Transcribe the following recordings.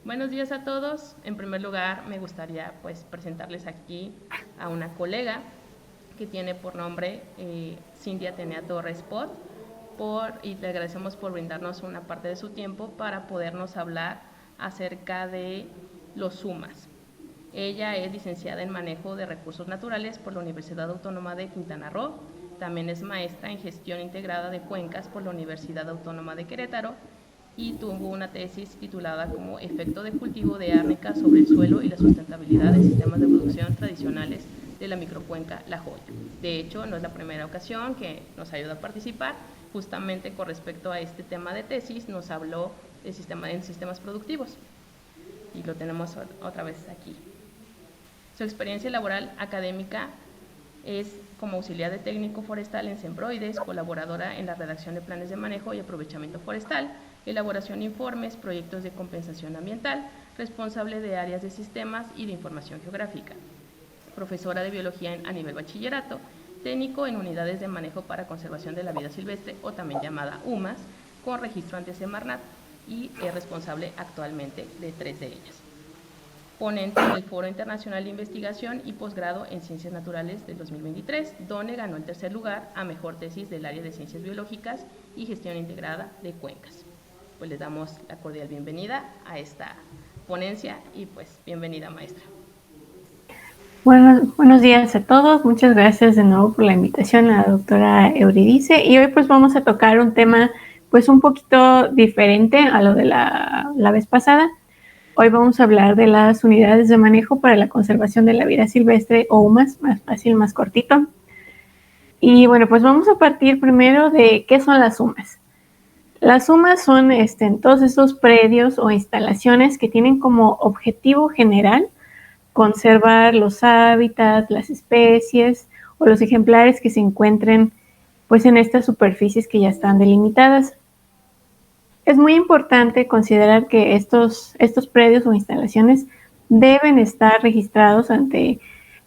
Buenos días a todos. En primer lugar, me gustaría presentarles aquí a una colega que tiene por nombre Cindy Atenea Torres Pot, y le agradecemos por brindarnos una parte de su tiempo para podernos hablar acerca de los SUMAS. Ella es licenciada en Manejo de Recursos Naturales por la Universidad Autónoma de Quintana Roo. También es maestra en Gestión Integrada de Cuencas por la Universidad Autónoma de Querétaro y tuvo una tesis titulada como Efecto de cultivo de árnica sobre el suelo y la sustentabilidad de sistemas de producción tradicionales de la microcuenca La Joya. De hecho, no es la primera ocasión que nos ayuda a participar. Justamente con respecto a este tema de tesis, nos habló de sistemas productivos. Y lo tenemos otra vez aquí. Su experiencia laboral académica es como auxiliar de técnico forestal en Sembroides, colaboradora en la redacción de planes de manejo y aprovechamiento forestal, elaboración de informes, proyectos de compensación ambiental, responsable de áreas de sistemas y de información geográfica, profesora de biología a nivel bachillerato, técnico en unidades de manejo para conservación de la vida silvestre o también llamada UMAS, con registro ante Semarnat y es responsable actualmente de 3 de ellas. Ponente en el Foro Internacional de Investigación y Posgrado en Ciencias Naturales del 2023, donde ganó el tercer lugar a Mejor Tesis del área de Ciencias Biológicas y Gestión Integrada de Cuencas. Pues les damos la cordial bienvenida a esta ponencia y bienvenida, maestra. Bueno, buenos días a todos. Muchas gracias de nuevo por la invitación a la doctora Euridice. Y hoy vamos a tocar un tema un poquito diferente a lo de la vez pasada. Hoy vamos a hablar de las unidades de manejo para la conservación de la vida silvestre o UMAS, más fácil, más cortito. Y bueno, vamos a partir primero de qué son las UMAS. Las UMAS son todos esos predios o instalaciones que tienen como objetivo general conservar los hábitats, las especies o los ejemplares que se encuentren en estas superficies que ya están delimitadas. Es muy importante considerar que estos predios o instalaciones deben estar registrados ante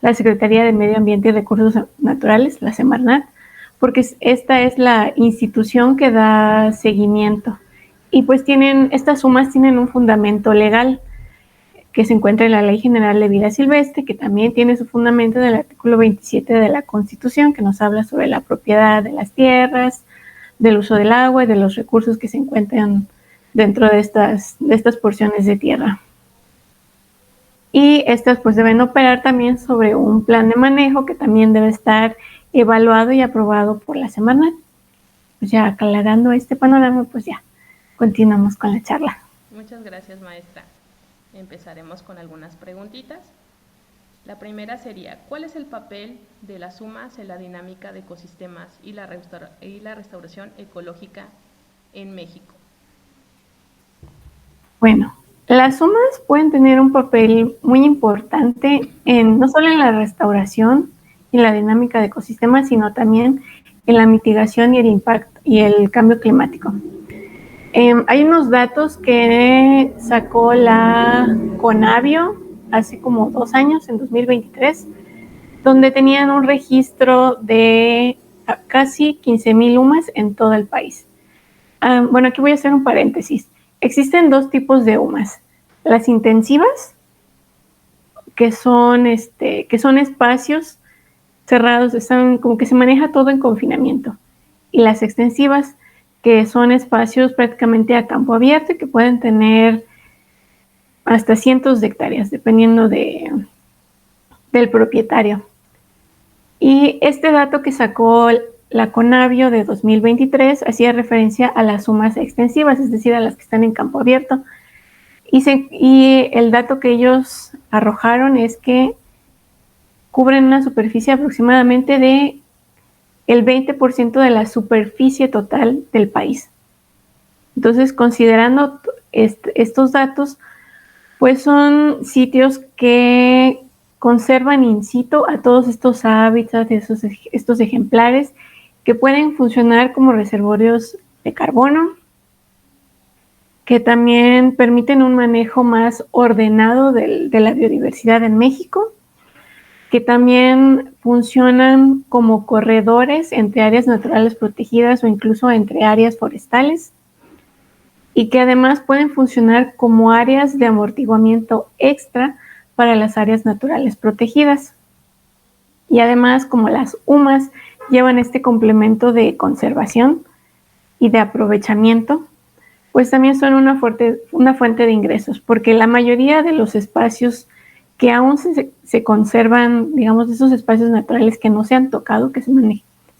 la Secretaría de Medio Ambiente y Recursos Naturales, la Semarnat, porque esta es la institución que da seguimiento. Y estas UMAS tienen un fundamento legal que se encuentra en la Ley General de Vida Silvestre, que también tiene su fundamento en el artículo 27 de la Constitución, que nos habla sobre la propiedad de las tierras, del uso del agua y de los recursos que se encuentran dentro de estas porciones de tierra. Y estas deben operar también sobre un plan de manejo que también debe estar evaluado y aprobado por la Semarnat. Ya aclarando este panorama, ya continuamos con la charla. Muchas gracias, maestra. Empezaremos con algunas preguntitas. La primera sería, ¿cuál es el papel de las UMAS en la dinámica de ecosistemas y la restauración ecológica en México? Bueno, las UMAS pueden tener un papel muy importante no solo en la restauración y la dinámica de ecosistemas, sino también en la mitigación y el impacto y el cambio climático. Hay unos datos que sacó la Conavio hace como 2 años, en 2023, donde tenían un registro de casi 15,000 UMAS en todo el país. Bueno, aquí voy a hacer un paréntesis. Existen 2 tipos de UMAS. Las intensivas, que son espacios cerrados, están como que se maneja todo en confinamiento. Y las extensivas, que son espacios prácticamente a campo abierto y que pueden tener hasta cientos de hectáreas, dependiendo del propietario. Y este dato que sacó la Conavio de 2023 hacía referencia a las UMAS extensivas, es decir, a las que están en campo abierto. Y el dato que ellos arrojaron es que cubren una superficie aproximadamente de el 20% de la superficie total del país. Entonces, considerando estos datos, son sitios que conservan in situ a todos estos hábitats, estos ejemplares que pueden funcionar como reservorios de carbono, que también permiten un manejo más ordenado de la biodiversidad en México que también funcionan como corredores entre áreas naturales protegidas o incluso entre áreas forestales, y que además pueden funcionar como áreas de amortiguamiento extra para las áreas naturales protegidas. Y además, como las UMAS llevan este complemento de conservación y de aprovechamiento, pues también son una fuente de ingresos, porque la mayoría de los espacios que aún se conservan, digamos, de esos espacios naturales que no se han tocado, que se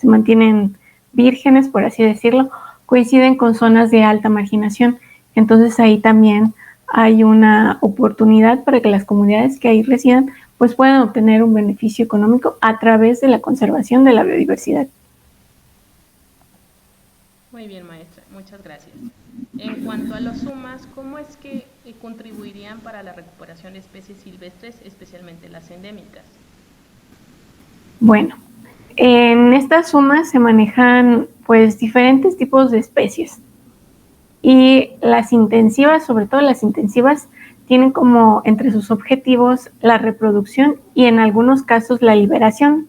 mantienen vírgenes, por así decirlo, coinciden con zonas de alta marginación. Entonces ahí también hay una oportunidad para que las comunidades que ahí residan pues puedan obtener un beneficio económico a través de la conservación de la biodiversidad. Muy bien, maestra, muchas gracias. En cuanto a los UMAS, ¿cómo es que contribuirían para la recuperación de especies silvestres, especialmente las endémicas? Bueno, en estas UMAS se manejan pues diferentes tipos de especies, y las intensivas, sobre todo las intensivas, tienen como entre sus objetivos la reproducción y en algunos casos la liberación.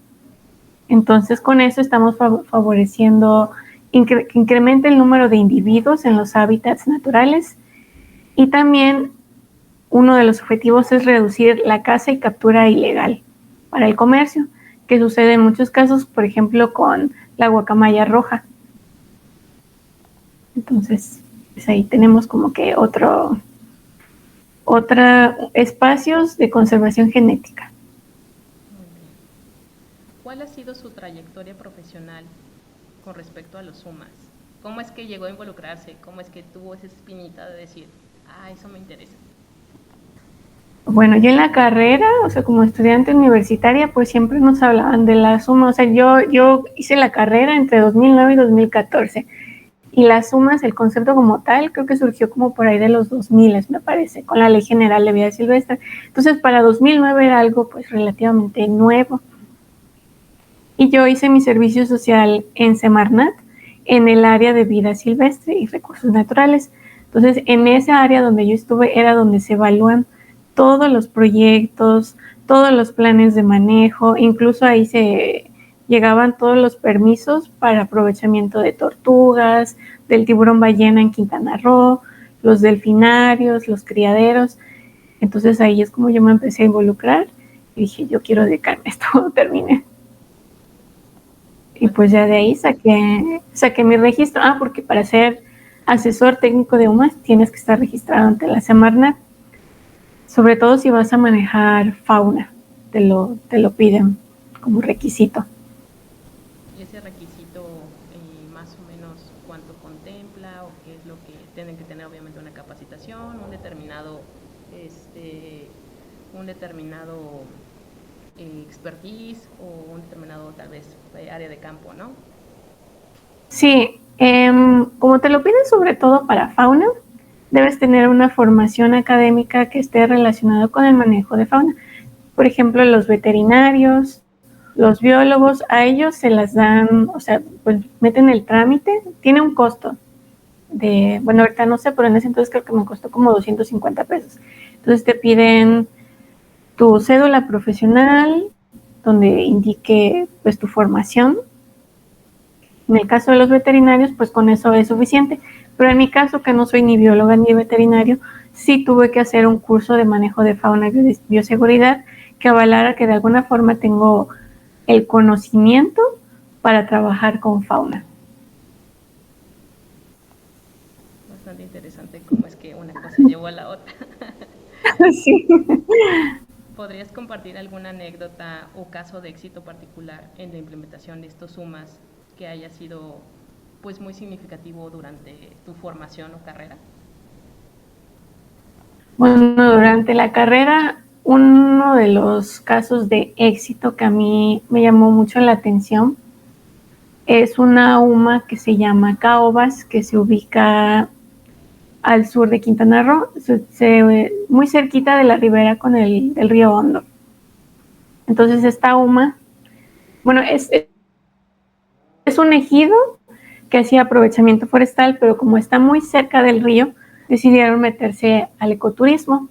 Entonces con eso estamos favoreciendo que incremente el número de individuos en los hábitats naturales, y también uno de los objetivos es reducir la caza y captura ilegal para el comercio, que sucede en muchos casos, por ejemplo, con la guacamaya roja. Entonces, pues ahí tenemos como que otra espacios de conservación genética. Muy bien. ¿Cuál ha sido su trayectoria profesional con respecto a los UMAS? ¿Cómo es que llegó a involucrarse? ¿Cómo es que tuvo esa espinita de decir, eso me interesa? Bueno, yo en la carrera, o sea, como estudiante universitaria, pues siempre nos hablaban de la suma. O sea, yo hice la carrera entre 2009 y 2014. Y las sumas, el concepto como tal, creo que surgió como por ahí de los 2000, me parece, con la Ley General de Vida Silvestre. Entonces, para 2009 era algo pues relativamente nuevo. Y yo hice mi servicio social en Semarnat, en el área de vida silvestre y recursos naturales. Entonces, en esa área donde yo estuve era donde se evalúan todos los proyectos, todos los planes de manejo, incluso ahí se llegaban todos los permisos para aprovechamiento de tortugas, del tiburón ballena en Quintana Roo, los delfinarios, los criaderos. Entonces ahí es como yo me empecé a involucrar y dije, yo quiero dedicarme a esto cuando termine. Y pues ya de ahí saqué mi registro. Porque para ser asesor técnico de UMAS tienes que estar registrado ante la Semarnat. Sobre todo si vas a manejar fauna, te lo piden como requisito. ¿Y ese requisito más o menos cuánto contempla o qué es lo que tienen que tener? Obviamente una capacitación, un determinado expertise o un determinado tal vez área de campo, ¿no? Sí, como te lo piden sobre todo para fauna, debes tener una formación académica que esté relacionada con el manejo de fauna. Por ejemplo, los veterinarios, los biólogos, a ellos se las dan, o sea, pues meten el trámite, tiene un costo bueno, ahorita no sé, pero en ese entonces creo que me costó como 250 pesos. Entonces te piden tu cédula profesional, donde indique pues tu formación. En el caso de los veterinarios, pues con eso es suficiente. Pero en mi caso, que no soy ni bióloga ni veterinario, sí tuve que hacer un curso de manejo de fauna y bioseguridad que avalara que de alguna forma tengo el conocimiento para trabajar con fauna. Bastante interesante cómo es que una cosa llevó a la otra. Sí. ¿Podrías compartir alguna anécdota o caso de éxito particular en la implementación de estos UMAS que haya sido pues muy significativo durante tu formación o carrera? Bueno, durante la carrera, uno de los casos de éxito que a mí me llamó mucho la atención es una UMA que se llama Caobas, que se ubica al sur de Quintana Roo, muy cerquita de la ribera con del río Hondo. Entonces esta UMA, bueno, es un ejido que hacía aprovechamiento forestal, pero como está muy cerca del río, decidieron meterse al ecoturismo.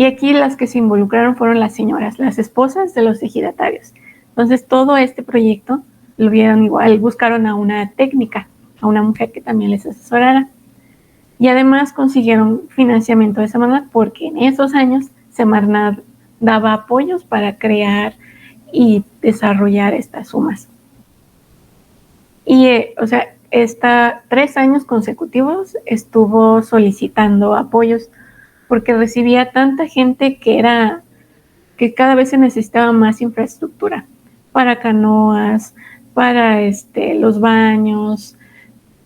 Y aquí las que se involucraron fueron las señoras, las esposas de los ejidatarios. Entonces todo este proyecto lo vieron igual, buscaron a una técnica, a una mujer que también les asesorara. Y además consiguieron financiamiento de Semarnat porque en esos años Semarnat daba apoyos para crear y desarrollar estas sumas. Y, 3 años consecutivos estuvo solicitando apoyos porque recibía tanta gente que cada vez se necesitaba más infraestructura para canoas, para los baños.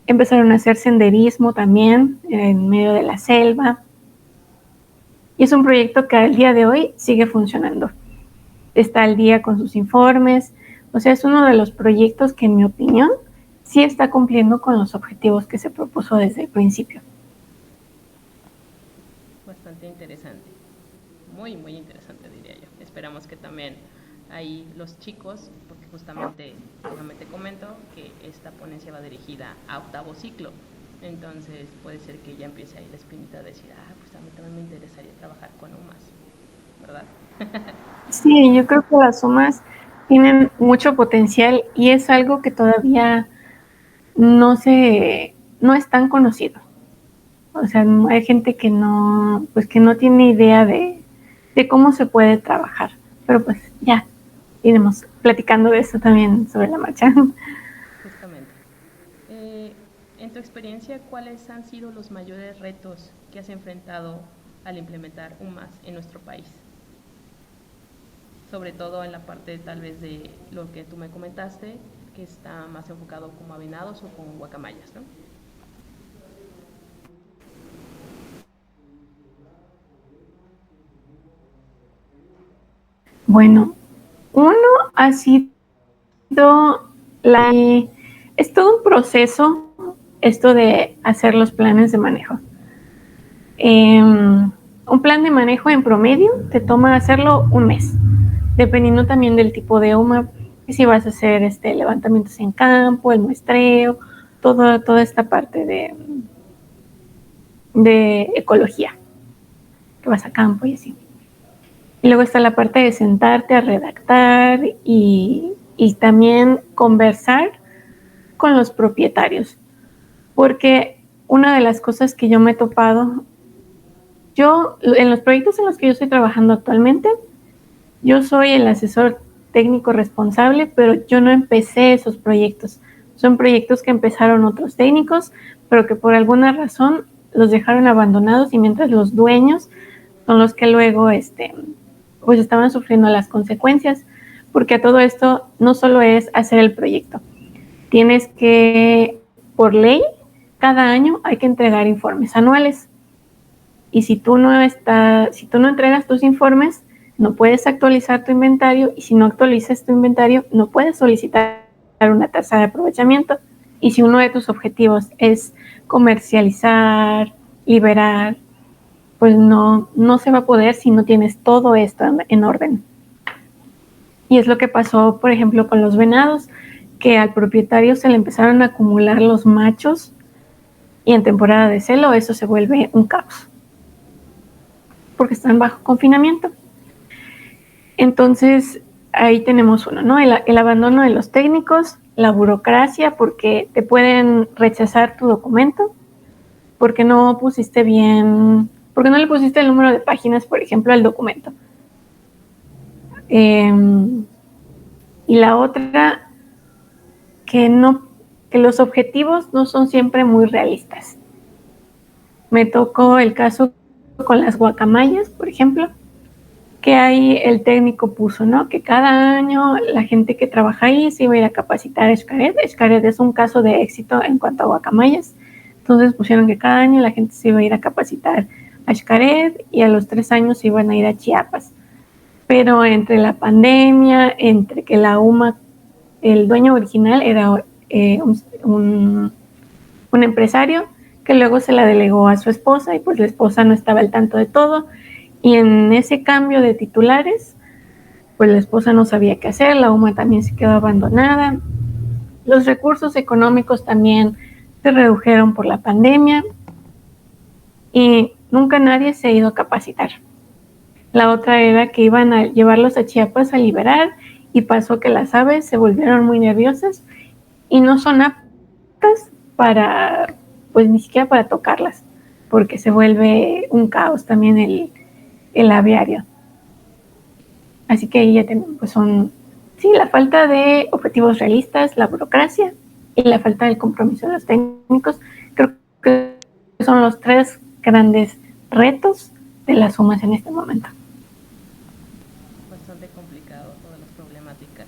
Empezaron a hacer senderismo también en medio de la selva. Y es un proyecto que al día de hoy sigue funcionando. Está al día con sus informes. O sea, es uno de los proyectos que, en mi opinión, sí está cumpliendo con los objetivos que se propuso desde el principio. Bastante interesante. Muy, muy interesante, diría yo. Esperamos que también ahí los chicos, porque justamente, déjame te comento que esta ponencia va dirigida a 8º ciclo. Entonces puede ser que ya empiece ahí la espinita de decir, pues a mí también me interesaría trabajar con UMAS, ¿verdad? Sí, yo creo que las UMAS tienen mucho potencial y es algo que todavía no es tan conocido. O sea, hay gente que no tiene idea de cómo se puede trabajar. Pero pues ya iremos platicando de eso también sobre la marcha. Justamente. En tu experiencia, ¿cuáles han sido los mayores retos que has enfrentado al implementar UMAS en nuestro país? Sobre todo en la parte tal vez de lo que tú me comentaste, que está más enfocado como a venados o con guacamayas, ¿no? Bueno, uno ha sido es todo un proceso esto de hacer los planes de manejo. Un plan de manejo en promedio te toma hacerlo un mes, dependiendo también del tipo de UMA, si vas a hacer levantamientos en campo, el muestreo, toda esta parte de ecología, que vas a campo y así. Y luego está la parte de sentarte a redactar y también conversar con los propietarios. Porque una de las cosas que yo me he topado, en los proyectos en los que yo estoy trabajando actualmente, yo soy el asesor técnico responsable, pero yo no empecé esos proyectos. Son proyectos que empezaron otros técnicos, pero que por alguna razón los dejaron abandonados y mientras los dueños son los que luego pues estaban sufriendo las consecuencias, porque a todo esto no solo es hacer el proyecto. Tienes que, por ley, cada año hay que entregar informes anuales. Y si tú no entregas tus informes, no puedes actualizar tu inventario, y si no actualizas tu inventario, no puedes solicitar una tasa de aprovechamiento. Y si uno de tus objetivos es comercializar, liberar, pues no se va a poder si no tienes todo esto en orden. Y es lo que pasó, por ejemplo, con los venados, que al propietario se le empezaron a acumular los machos y en temporada de celo eso se vuelve un caos, porque están bajo confinamiento. Entonces, ahí tenemos uno, ¿no? El abandono de los técnicos, la burocracia, porque te pueden rechazar tu documento, porque no le pusiste el número de páginas, por ejemplo, al documento. Y la otra, que los objetivos no son siempre muy realistas. Me tocó el caso con las guacamayas, por ejemplo, que ahí el técnico puso, ¿no? Que cada año la gente que trabaja ahí se iba a ir a capacitar a Xcaret. Xcaret es un caso de éxito en cuanto a guacamayas. Entonces pusieron que cada año la gente se iba a ir a capacitar a Xcaret y a los 3 años se iban a ir a Chiapas. Pero entre la pandemia, entre que la UMA, el dueño original era un empresario que luego se la delegó a su esposa y pues la esposa no estaba al tanto de todo. Y en ese cambio de titulares, pues la esposa no sabía qué hacer, la UMA también se quedó abandonada. Los recursos económicos también se redujeron por la pandemia y nunca nadie se ha ido a capacitar. La otra era que iban a llevarlos a Chiapas a liberar y pasó que las aves se volvieron muy nerviosas y no son aptas para, pues ni siquiera para tocarlas, porque se vuelve un caos también el aviario. Así que ahí ya tenemos, pues son, sí, la falta de objetivos realistas, la burocracia y la falta del compromiso de los técnicos. Creo que son los 3 grandes retos de las UMAS en este momento. Bastante complicado todas las problemáticas.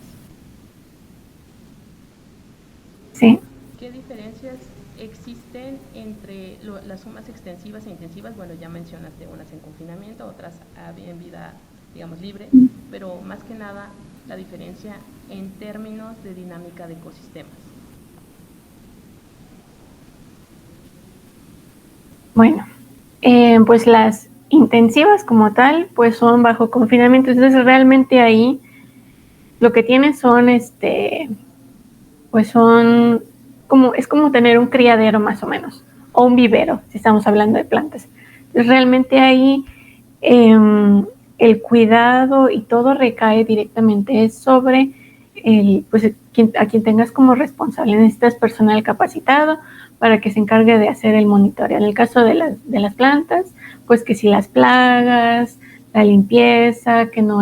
Sí. ¿Qué diferencias existen entre las UMAS extensivas e intensivas? Bueno, ya mencionaste unas en confinamiento, otras en vida, digamos, libre, pero más que nada la diferencia en términos de dinámica de ecosistemas. Bueno, pues las intensivas como tal, pues son bajo confinamiento, entonces realmente ahí lo que tienen son, pues son como, es como tener un criadero más o menos, o un vivero, si estamos hablando de plantas. Entonces realmente ahí el cuidado y todo recae directamente sobre pues a quien tengas como responsable. Necesitas personal capacitado para que se encargue de hacer el monitoreo. En el caso de las plantas, pues que si las plagas, la limpieza, que no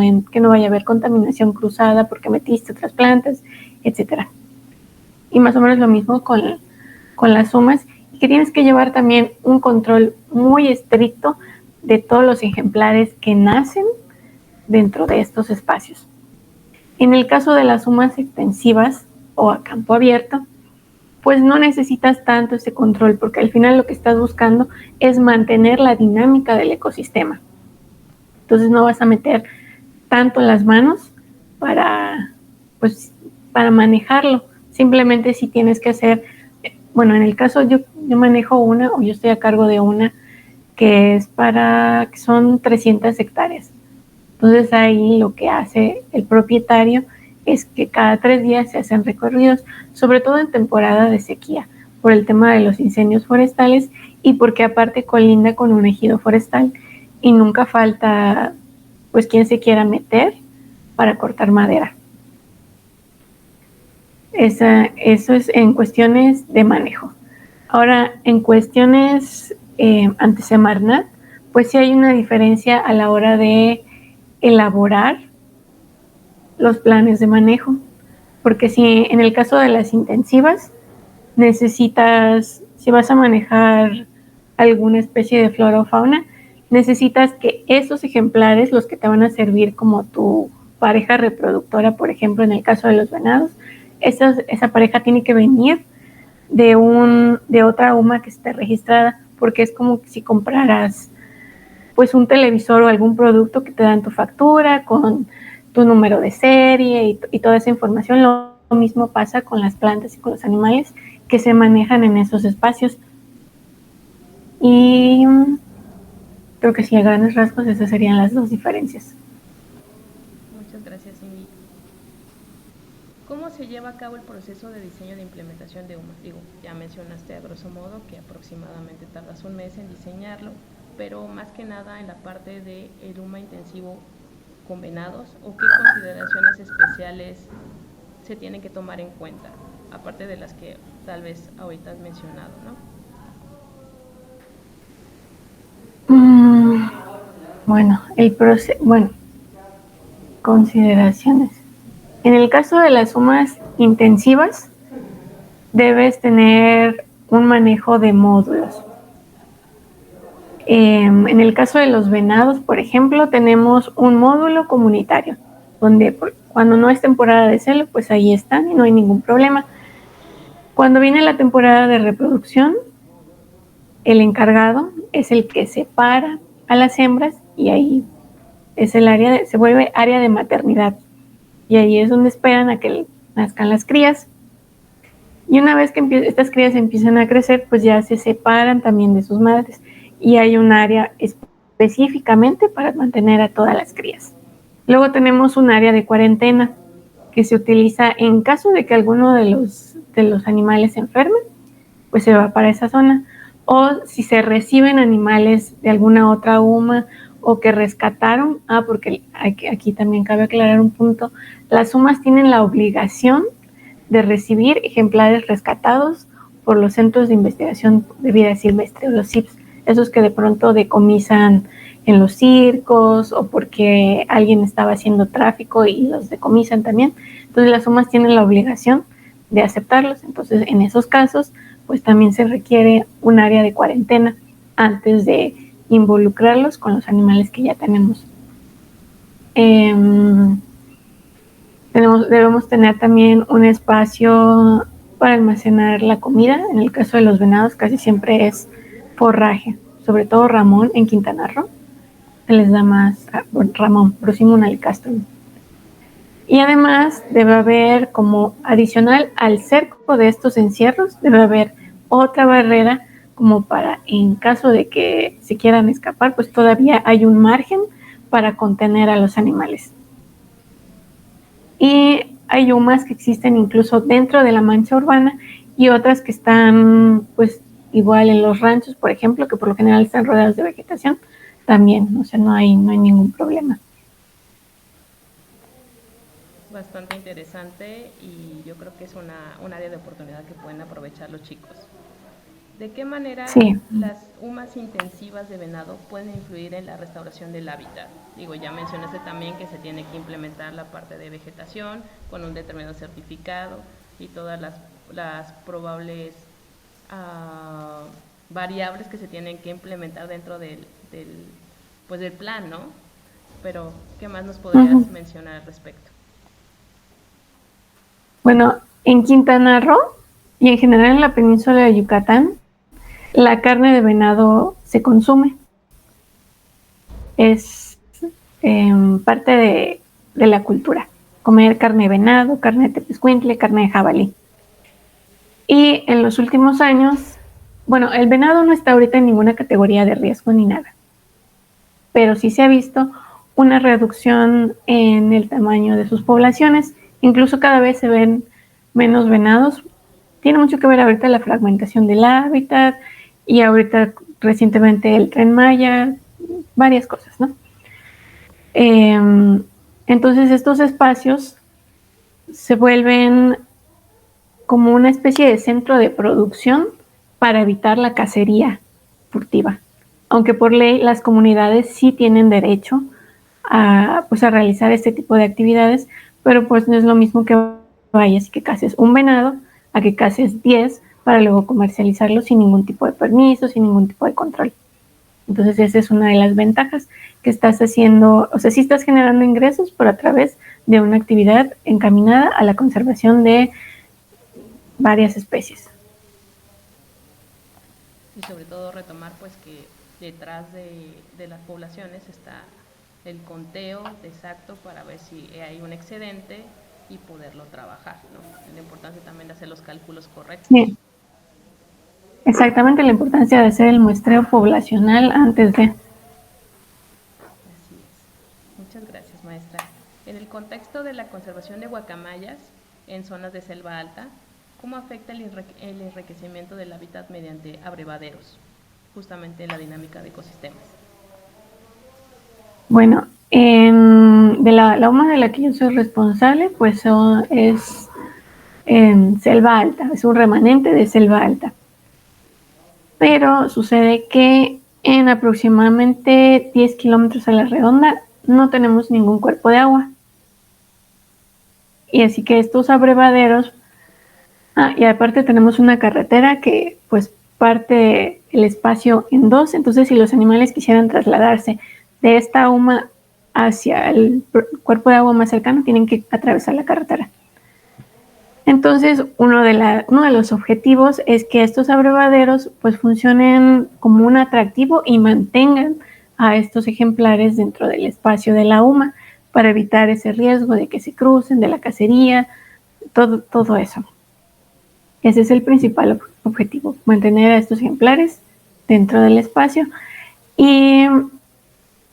vaya a haber contaminación cruzada porque metiste otras plantas, etcétera. Y más o menos lo mismo con las UMAS, y que tienes que llevar también un control muy estricto de todos los ejemplares que nacen dentro de estos espacios. En el caso de las UMAS extensivas o a campo abierto, pues no necesitas tanto ese control, porque al final lo que estás buscando es mantener la dinámica del ecosistema. Entonces no vas a meter tanto las manos para manejarlo. Simplemente si tienes que hacer, bueno, en el caso yo manejo una, o yo estoy a cargo de una, que son 300 hectáreas. Entonces ahí lo que hace el propietario es que cada 3 días se hacen recorridos, sobre todo en temporada de sequía, por el tema de los incendios forestales y porque aparte colinda con un ejido forestal y nunca falta pues quien se quiera meter para cortar madera. Eso es en cuestiones de manejo. Ahora, en cuestiones ante Semarnat, pues sí hay una diferencia a la hora de elaborar los planes de manejo, porque si en el caso de las intensivas necesitas, si vas a manejar alguna especie de flora o fauna, necesitas que esos ejemplares, los que te van a servir como tu pareja reproductora, por ejemplo, en el caso de los venados, esa pareja tiene que venir de otra UMA que esté registrada, porque es como si compraras pues un televisor o algún producto que te dan tu factura con tu número de serie y toda esa información. Lo mismo pasa con las plantas y con los animales que se manejan en esos espacios. Y creo que sí, a grandes rasgos esas serían las 2 diferencias. Muchas gracias, Cindy. ¿Cómo se lleva a cabo el proceso de diseño de implementación de UMAS? Digo, ya mencionaste a grosso modo que aproximadamente tardas un mes en diseñarlo, pero más que nada en la parte del UMA intensivo con venados, o qué consideraciones especiales se tienen que tomar en cuenta, aparte de las que tal vez ahorita has mencionado, ¿no? Bueno, consideraciones. En el caso de las UMAS intensivas, debes tener un manejo de módulos. En el caso de los venados, por ejemplo, tenemos un módulo comunitario, donde cuando no es temporada de celo, pues ahí están y no hay ningún problema. Cuando viene la temporada de reproducción, el encargado es el que separa a las hembras y ahí es se vuelve área de maternidad. Y ahí es donde esperan a que nazcan las crías. Y una vez que estas crías empiezan a crecer, pues ya se separan también de sus madres. Y hay un área específicamente para mantener a todas las crías. Luego tenemos un área de cuarentena que se utiliza en caso de que alguno de los animales se enfermen, pues se va para esa zona. O si se reciben animales de alguna otra UMA o que rescataron, porque aquí también cabe aclarar un punto, las UMAS tienen la obligación de recibir ejemplares rescatados por los Centros de Investigación de Vida Silvestre, los CIPS, esos que de pronto decomisan en los circos o porque alguien estaba haciendo tráfico y los decomisan también. Entonces las UMAS tienen la obligación de aceptarlos. Entonces en esos casos pues también se requiere un área de cuarentena antes de involucrarlos con los animales que ya tenemos. Debemos tener también un espacio para almacenar la comida. En el caso de los venados casi siempre es forraje, sobre todo Ramón en Quintana Roo, se les da más Ramón, Prosimum alicastrum. Y además debe haber, como adicional al cerco de estos encierros, debe haber otra barrera como para, en caso de que se quieran escapar, pues todavía hay un margen para contener a los animales. Y hay UMAS que existen incluso dentro de la mancha urbana y otras que están pues igual en los ranchos, por ejemplo, que por lo general están rodeados de vegetación, también, o sea, no hay ningún problema. Bastante interesante y yo creo que es un área de oportunidad que pueden aprovechar los chicos. ¿De qué manera las UMAS intensivas de venado pueden influir en la restauración del hábitat? Digo, ya mencionaste también que se tiene que implementar la parte de vegetación con un determinado certificado y todas las probables variables que se tienen que implementar dentro del plan, ¿no? Pero, ¿qué más nos podrías mencionar al respecto? Bueno, en Quintana Roo y en general en la península de Yucatán, la carne de venado se consume. Es parte de la cultura. Comer carne de venado, carne de tepezcuintle, carne de jabalí. Y en los últimos años, bueno, el venado no está ahorita en ninguna categoría de riesgo ni nada, pero sí se ha visto una reducción en el tamaño de sus poblaciones. Incluso cada vez se ven menos venados. Tiene mucho que ver ahorita la fragmentación del hábitat y ahorita recientemente el Tren Maya, varias cosas, ¿no? Entonces estos espacios se vuelven como una especie de centro de producción para evitar la cacería furtiva. Aunque por ley las comunidades sí tienen derecho a realizar este tipo de actividades, pero pues no es lo mismo que vayas y que caces un venado a que caces 10 para luego comercializarlo sin ningún tipo de permiso, sin ningún tipo de control. Entonces esa es una de las ventajas que estás haciendo, o sea, sí estás generando ingresos, pero a través de una actividad encaminada a la conservación de varias especies. Y sobre todo retomar pues que detrás de las poblaciones está el conteo exacto para ver si hay un excedente y poderlo trabajar, ¿no? La importancia también de hacer los cálculos correctos. Sí. Exactamente, la importancia de hacer el muestreo poblacional antes de. Así es. Muchas gracias, maestra. En el contexto de la conservación de guacamayas en zonas de selva alta, ¿cómo afecta el enriquecimiento del hábitat mediante abrevaderos, justamente en la dinámica de ecosistemas? Bueno, de la UMA de la que yo soy responsable, pues es en selva alta, es un remanente de selva alta. Pero sucede que en aproximadamente 10 kilómetros a la redonda no tenemos ningún cuerpo de agua. Y así que estos abrevaderos, y aparte tenemos una carretera que pues parte el espacio en dos, entonces si los animales quisieran trasladarse de esta UMA hacia el cuerpo de agua más cercano, tienen que atravesar la carretera. Entonces, uno de los objetivos es que estos abrevaderos pues funcionen como un atractivo y mantengan a estos ejemplares dentro del espacio de la UMA para evitar ese riesgo de que se crucen, de la cacería, todo eso. Ese es el principal objetivo, mantener a estos ejemplares dentro del espacio. Y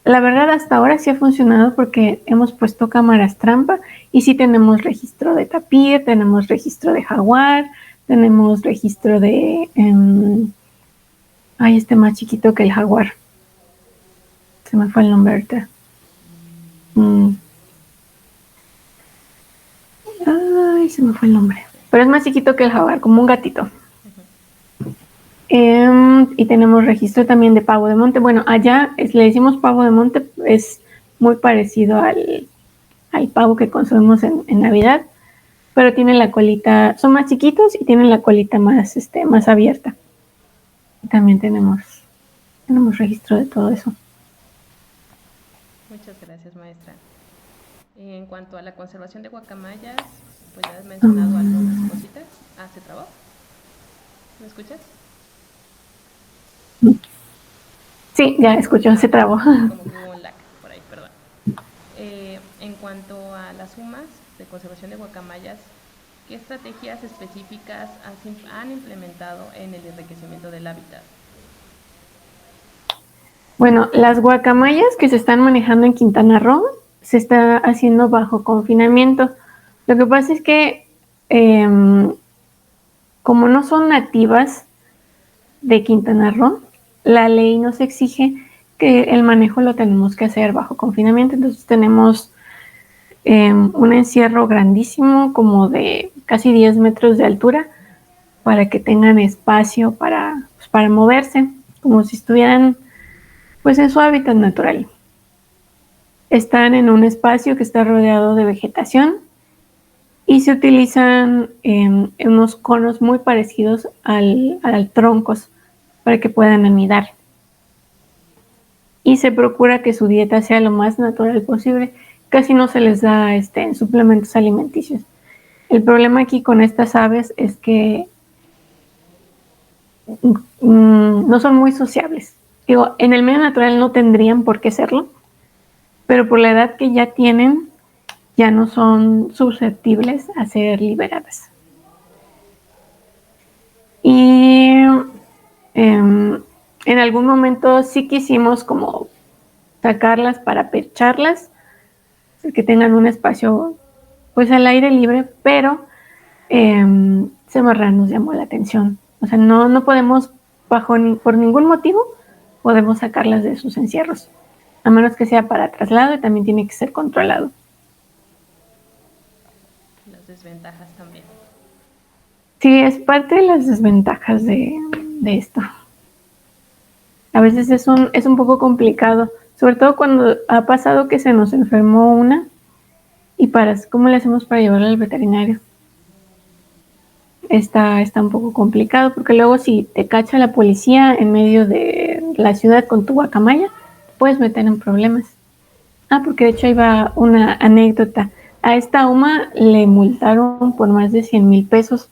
la verdad hasta ahora sí ha funcionado porque hemos puesto cámaras trampa y sí tenemos registro de tapir, tenemos registro de jaguar, tenemos registro de... este más chiquito que el jaguar. Se me fue el nombre ahorita. Ay, se me fue el nombre. Pero es más chiquito que el jaguar, como un gatito. Y tenemos registro también de pavo de monte. Bueno, allá le decimos pavo de monte, es muy parecido al pavo que consumimos en Navidad, pero tienen la colita, son más chiquitos y tienen la colita más abierta. También tenemos registro de todo eso. Muchas gracias, maestra. En cuanto a la conservación de guacamayas, pues ya has mencionado algunas cositas. ¿Se trabó? ¿Me escuchas? Sí, ya escucho, se trabó. Como que hubo un lag por ahí, perdón. En cuanto a las UMAS de conservación de guacamayas, ¿qué estrategias específicas han implementado en el enriquecimiento del hábitat? Bueno, las guacamayas que se están manejando en Quintana Roo se está haciendo bajo confinamiento. Lo que pasa es que como no son nativas de Quintana Roo, la ley nos exige que el manejo lo tenemos que hacer bajo confinamiento. Entonces tenemos un encierro grandísimo, como de casi 10 metros de altura, para que tengan espacio para moverse, como si estuvieran pues en su hábitat natural. Están en un espacio que está rodeado de vegetación y se utilizan unos conos muy parecidos al troncos para que puedan anidar. Y se procura que su dieta sea lo más natural posible. Casi no se les da suplementos alimenticios. El problema aquí con estas aves es que no son muy sociables. Digo, en el medio natural no tendrían por qué serlo, pero por la edad que ya tienen, ya no son susceptibles a ser liberadas. Y en algún momento sí quisimos como sacarlas para percharlas, que tengan un espacio pues al aire libre, pero Semarra nos llamó la atención. O sea, no podemos, por ningún motivo, podemos sacarlas de sus encierros, a menos que sea para traslado y también tiene que ser controlado. Las desventajas también. Sí, es parte de las desventajas de esto. A veces es un poco complicado, sobre todo cuando ha pasado que se nos enfermó una y ¿cómo le hacemos para llevarla al veterinario? Está un poco complicado porque luego si te cacha la policía en medio de la ciudad con tu guacamaya, te puedes meter en problemas. Porque de hecho ahí va una anécdota. A esta UMA le multaron por más de 100,000 pesos.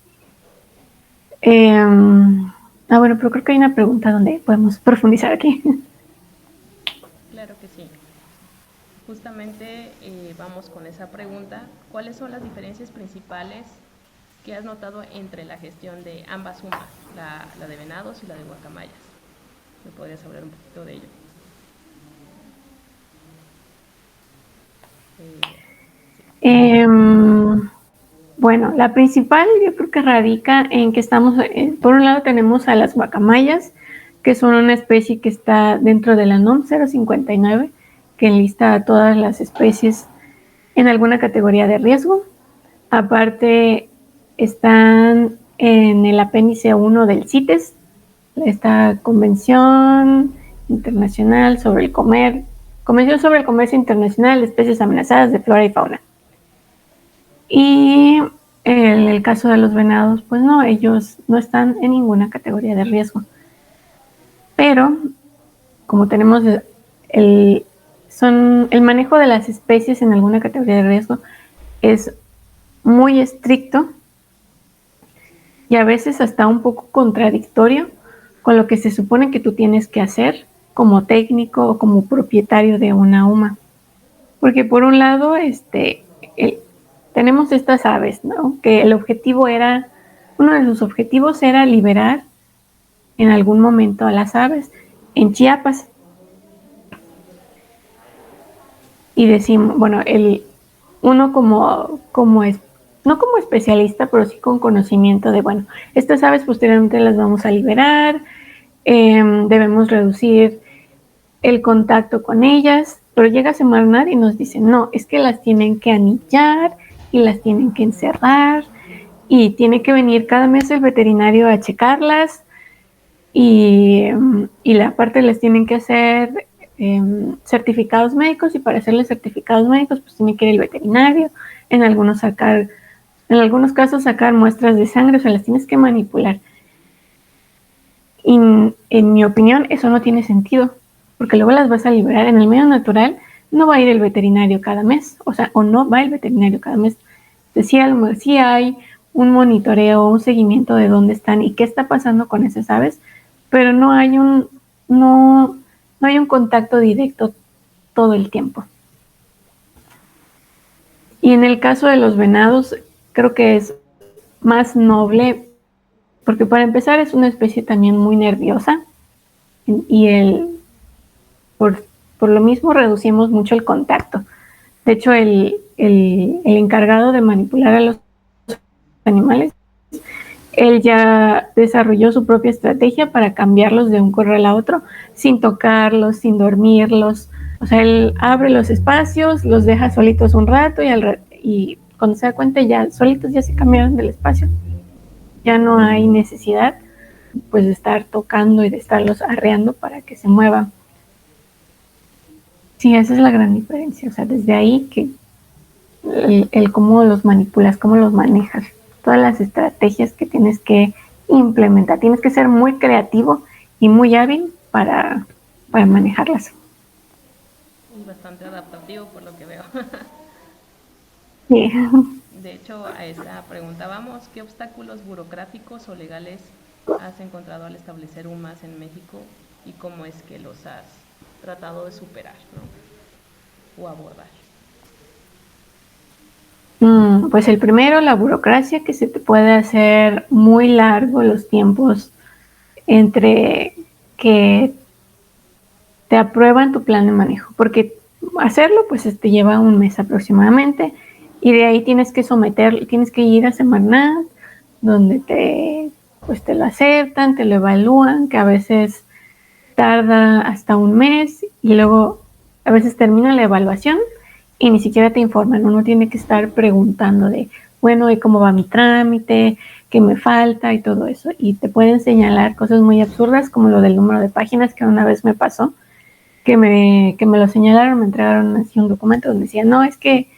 Bueno, pero creo que hay una pregunta donde podemos profundizar aquí. Claro que sí. Justamente vamos con esa pregunta. ¿Cuáles son las diferencias principales que has notado entre la gestión de ambas UMAS, la de venados y la de guacamayas? ¿Me podrías hablar un poquito de ello? Bueno, la principal yo creo que radica en que estamos, por un lado tenemos a las guacamayas, que son una especie que está dentro de la NOM 059, que enlista a todas las especies en alguna categoría de riesgo. Aparte, están en el apéndice 1 del CITES, esta Convención Internacional sobre el Comercio Internacional de Especies Amenazadas de Flora y Fauna. Y en el caso de los venados, pues no, ellos no están en ninguna categoría de riesgo. Pero, como tenemos el manejo de las especies en alguna categoría de riesgo es muy estricto y a veces hasta un poco contradictorio con lo que se supone que tú tienes que hacer como técnico o como propietario de una UMA. Porque por un lado, tenemos estas aves, ¿no? Que uno de sus objetivos era liberar en algún momento a las aves en Chiapas. Y decimos, bueno, uno no como especialista, pero sí con conocimiento de, bueno, estas aves posteriormente las vamos a liberar, debemos reducir el contacto con ellas, pero llega Semarnat y nos dicen, no, es que las tienen que anillar y las tienen que encerrar y tiene que venir cada mes el veterinario a checarlas y la parte les tienen que hacer certificados médicos y para hacerles certificados médicos pues tiene que ir el veterinario, en algunos casos sacar muestras de sangre, o sea, las tienes que manipular. Y en mi opinión eso no tiene sentido, porque luego las vas a liberar en el medio natural, no va a ir el veterinario cada mes, o no va el veterinario cada mes. Sí hay un monitoreo, un seguimiento de dónde están y qué está pasando con esas aves, pero no hay un contacto directo todo el tiempo. Y en el caso de los venados, creo que es más noble, porque para empezar es una especie también muy nerviosa y por lo mismo reducimos mucho el contacto. De hecho, el encargado de manipular a los animales, él ya desarrolló su propia estrategia para cambiarlos de un corral a otro sin tocarlos, sin dormirlos. O sea, él abre los espacios, los deja solitos un rato y cuando se da cuenta ya solitos ya se cambiaron del espacio. Ya no hay necesidad pues de estar tocando y de estarlos arreando para que se muevan. Sí, esa es la gran diferencia. O sea, desde ahí que el cómo los manipulas, cómo los manejas, todas las estrategias que tienes que implementar. Tienes que ser muy creativo y muy hábil para manejarlas. Y bastante adaptativo por lo que veo. Sí. De hecho, a esa pregunta vamos, ¿qué obstáculos burocráticos o legales has encontrado al establecer UMAS en México y cómo es que los has tratado de superar, ¿no? O abordar? Pues el primero, la burocracia, que se te puede hacer muy largo los tiempos entre que te aprueban tu plan de manejo, porque hacerlo pues te lleva un mes aproximadamente y de ahí tienes que ir a Semarnat, donde te lo aceptan, te lo evalúan, que a veces tarda hasta un mes y luego a veces termina la evaluación y ni siquiera te informan. Uno tiene que estar preguntando de, bueno, ¿y cómo va mi trámite? ¿Qué me falta? Y todo eso. Y te pueden señalar cosas muy absurdas como lo del número de páginas que una vez me pasó, que me lo señalaron, me entregaron así un documento donde decía, no, es que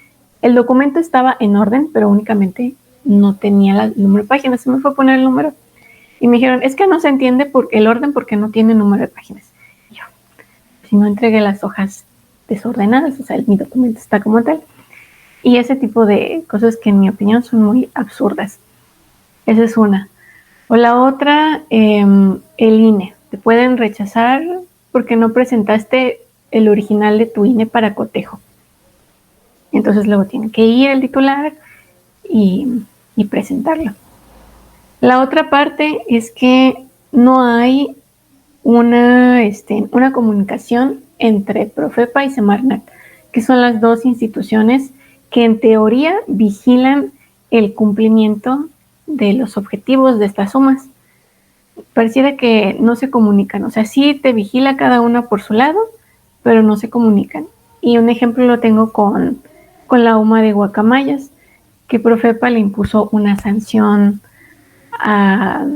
el documento estaba en orden, pero únicamente no tenía el número de páginas. Se me fue a poner el número y me dijeron, es que no se entiende el orden porque no tiene número de páginas. Y yo, si no entregué las hojas desordenadas, o sea, mi documento está como tal. Y ese tipo de cosas que en mi opinión son muy absurdas. Esa es una. O la otra, el INE. Te pueden rechazar porque no presentaste el original de tu INE para cotejo. Entonces luego tiene que ir el titular y presentarlo. La otra parte es que no hay una comunicación entre Profepa y Semarnat, que son las dos instituciones que en teoría vigilan el cumplimiento de los objetivos de estas sumas. Pareciera que no se comunican, o sea, sí te vigila cada una por su lado, pero no se comunican. Y un ejemplo lo tengo con la UMA de Guacamayas, que Profepa le impuso una sanción a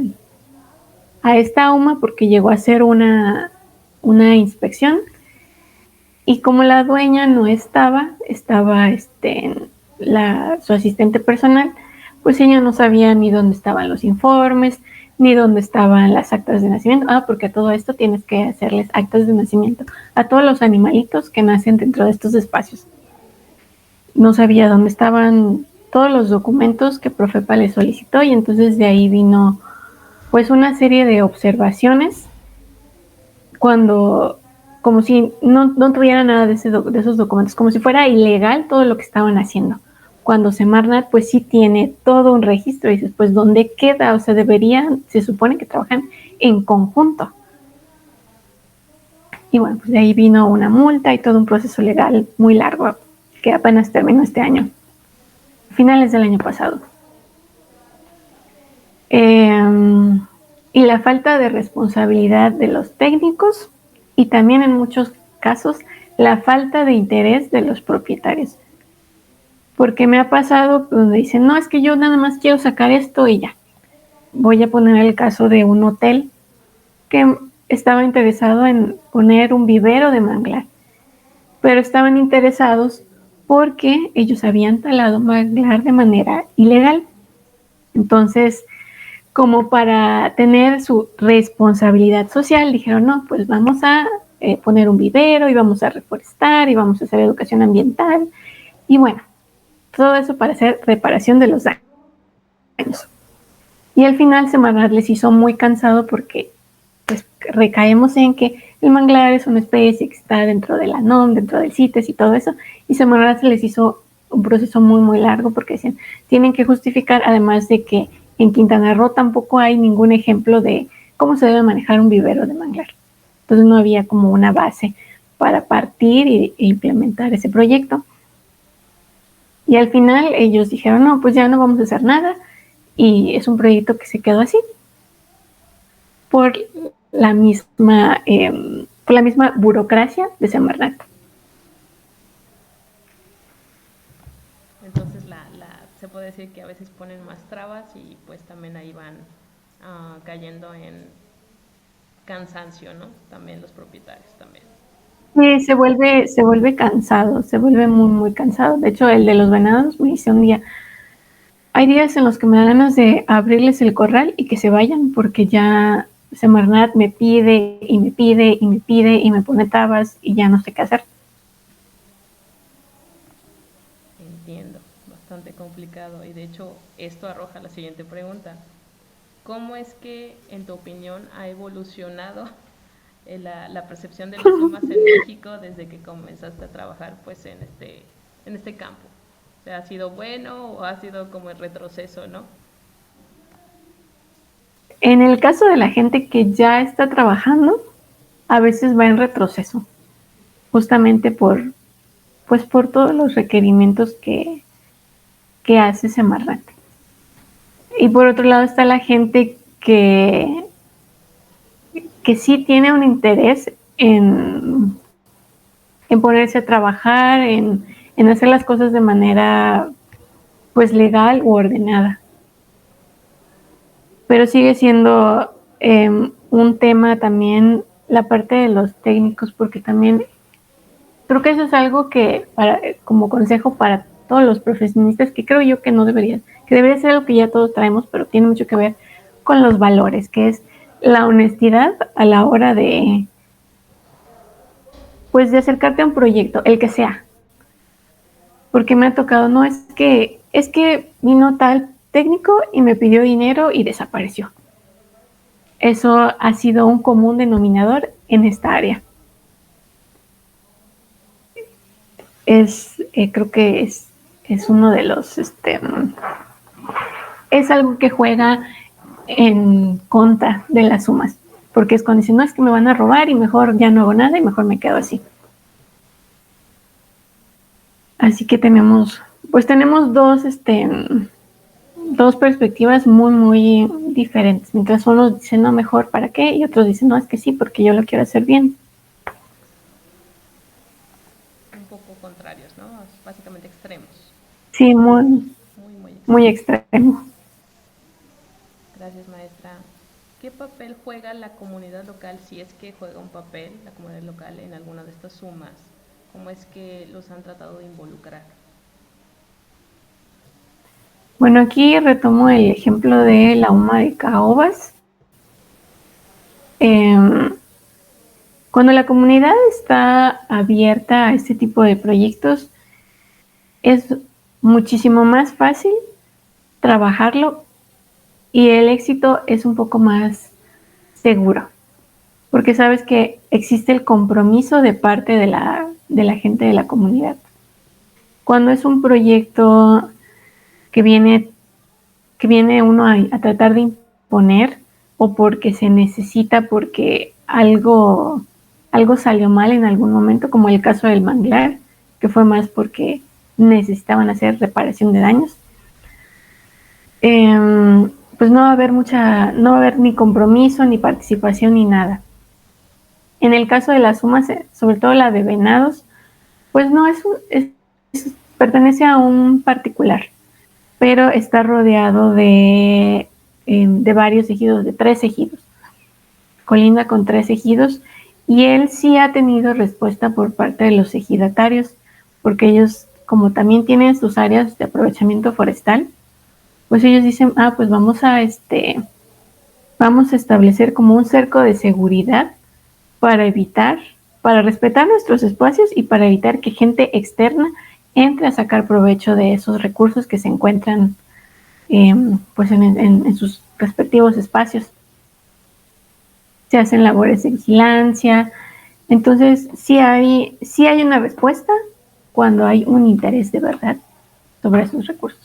esta UMA porque llegó a hacer una inspección y como la dueña no estaba su asistente personal, pues ella no sabía ni dónde estaban los informes, ni dónde estaban las actas de nacimiento. Porque a todo esto tienes que hacerles actas de nacimiento a todos los animalitos que nacen dentro de estos espacios. No sabía dónde estaban todos los documentos que Profepa le solicitó y entonces de ahí vino pues una serie de observaciones como si no tuviera nada de esos documentos, como si fuera ilegal todo lo que estaban haciendo. Cuando Semarnat pues sí tiene todo un registro, y dices, pues ¿dónde queda? O sea, se supone que trabajan en conjunto. Y bueno, pues de ahí vino una multa y todo un proceso legal muy largo que apenas terminó este año, finales del año pasado. Y la falta de responsabilidad de los técnicos y también en muchos casos la falta de interés de los propietarios. Porque me ha pasado donde dicen, no, es que yo nada más quiero sacar esto y ya. Voy a poner el caso de un hotel que estaba interesado en poner un vivero de manglar, pero estaban interesados porque ellos habían talado manglar de manera ilegal. Entonces, como para tener su responsabilidad social, dijeron, no, pues vamos a poner un vivero y vamos a reforestar y vamos a hacer educación ambiental. Y bueno, todo eso para hacer reparación de los daños. Y al final Semarnat les hizo muy cansado porque pues recaemos en que el manglar es una especie que está dentro de la NOM, dentro del CITES y todo eso, y Semarnat se les hizo un proceso muy muy largo porque decían, tienen que justificar, además de que en Quintana Roo tampoco hay ningún ejemplo de cómo se debe manejar un vivero de manglar. Entonces no había como una base para partir e implementar ese proyecto. Y al final ellos dijeron, no, pues ya no vamos a hacer nada, y es un proyecto que se quedó así por la misma burocracia de Semarnat. Entonces se puede decir que a veces ponen más trabas y pues también ahí van cayendo en cansancio, ¿no? También los propietarios también. Sí, se vuelve cansado, se vuelve muy, muy cansado. De hecho, el de los venados me dice un día, hay días en los que me dan ganas de abrirles el corral y que se vayan porque ya Semarnat me pide y me pide y me pide y me pone trabas y ya no sé qué hacer. Entiendo, bastante complicado. Y de hecho, esto arroja la siguiente pregunta. ¿Cómo es que, en tu opinión, ha evolucionado la percepción de las sumas en México desde que comenzaste a trabajar pues en este campo? O sea, ¿ha sido bueno o ha sido como el retroceso, no? En el caso de la gente que ya está trabajando, a veces va en retroceso, justamente por todos los requerimientos que hace Semarnat. Y por otro lado está la gente que sí tiene un interés en ponerse a trabajar, en hacer las cosas de manera pues legal u ordenada. Pero sigue siendo un tema también la parte de los técnicos, porque también creo que eso es algo que como consejo para todos los profesionistas, que creo yo que no debería, que debería ser algo que ya todos traemos, pero tiene mucho que ver con los valores, que es la honestidad a la hora de pues de acercarte a un proyecto, el que sea. Porque me ha tocado, no es que vino tal técnico y me pidió dinero y desapareció. Eso ha sido un común denominador en esta área. Creo que es uno de los, es algo que juega en contra de las sumas, porque es cuando dicen, no, es que me van a robar y mejor ya no hago nada y mejor me quedo así. Así que tenemos dos perspectivas muy, muy diferentes. Mientras unos dicen, no, mejor, ¿para qué? Y otros dicen, no, es que sí, porque yo lo quiero hacer bien. Un poco contrarios, ¿no? Básicamente extremos. Sí, muy extremo. Gracias, maestra. ¿Qué papel juega la comunidad local, si es que juega un papel la comunidad local en alguna de estas sumas? ¿Cómo es que los han tratado de involucrar? Bueno, aquí retomo el ejemplo de la UMA de Caobas. Cuando la comunidad está abierta a este tipo de proyectos, es muchísimo más fácil trabajarlo y el éxito es un poco más seguro, porque sabes que existe el compromiso de parte de la gente de la comunidad. Cuando es un proyecto que viene uno a tratar de imponer o porque se necesita, porque algo salió mal en algún momento, como el caso del manglar, que fue más porque necesitaban hacer reparación de daños, pues no va a haber ni compromiso, ni participación, ni nada. En el caso de las sumas, sobre todo la de venados, pues no pertenece a un particular, pero está rodeado de varios ejidos, de 3 ejidos. Colinda con 3 ejidos, y él sí ha tenido respuesta por parte de los ejidatarios, porque ellos, como también tienen sus áreas de aprovechamiento forestal, pues ellos dicen, pues vamos a establecer como un cerco de seguridad para respetar nuestros espacios y para evitar que gente externa entre a sacar provecho de esos recursos que se encuentran pues en sus respectivos espacios. Se hacen labores de vigilancia. Entonces, sí hay una respuesta cuando hay un interés de verdad sobre esos recursos.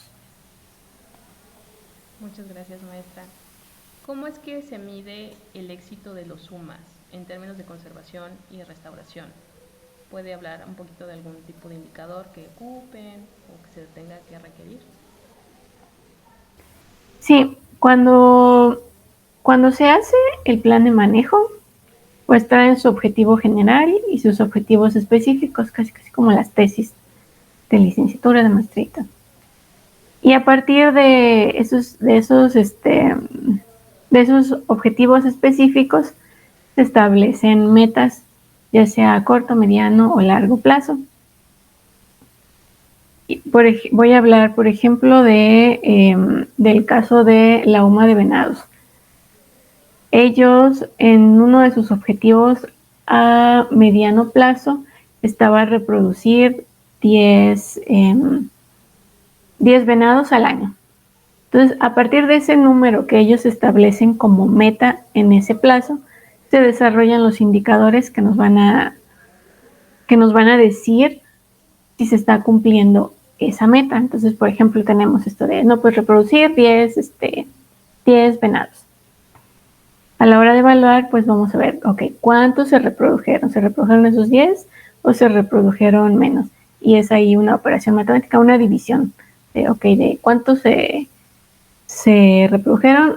Muchas gracias, maestra. ¿Cómo es que se mide el éxito de los SUMAS en términos de conservación y restauración? ¿Puede hablar un poquito de algún tipo de indicador que ocupen o que se tenga que requerir? Sí, cuando se hace el plan de manejo, pues traen su objetivo general y sus objetivos específicos, casi como las tesis de licenciatura, de maestría. Y a partir de esos objetivos específicos se establecen metas, ya sea a corto, mediano o largo plazo. Voy a hablar, por ejemplo, del caso de la UMA de Venados. Ellos, en uno de sus objetivos a mediano plazo, estaba reproducir 10 venados al año. Entonces, a partir de ese número que ellos establecen como meta en ese plazo, se desarrollan los indicadores que nos van a decir si se está cumpliendo esa meta. Entonces, por ejemplo, tenemos esto de, pues reproducir 10 venados. A la hora de evaluar, pues vamos a ver, ¿cuántos se reprodujeron? ¿Se reprodujeron esos 10 o se reprodujeron menos? Y es ahí una operación matemática, una división de cuántos se reprodujeron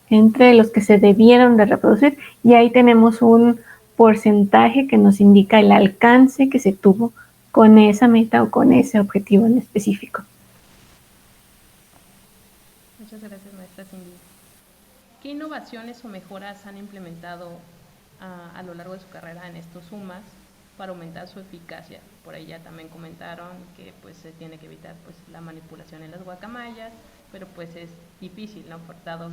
entre los que se debieron de reproducir, y ahí tenemos un porcentaje que nos indica el alcance que se tuvo con esa meta o con ese objetivo en específico. Muchas gracias, maestra Cindy. ¿Qué innovaciones o mejoras han implementado a lo largo de su carrera en estos SUMAS para aumentar su eficacia? Por ahí ya también comentaron que pues se tiene que evitar pues la manipulación en las guacamayas, pero pues es difícil, ¿no? Dado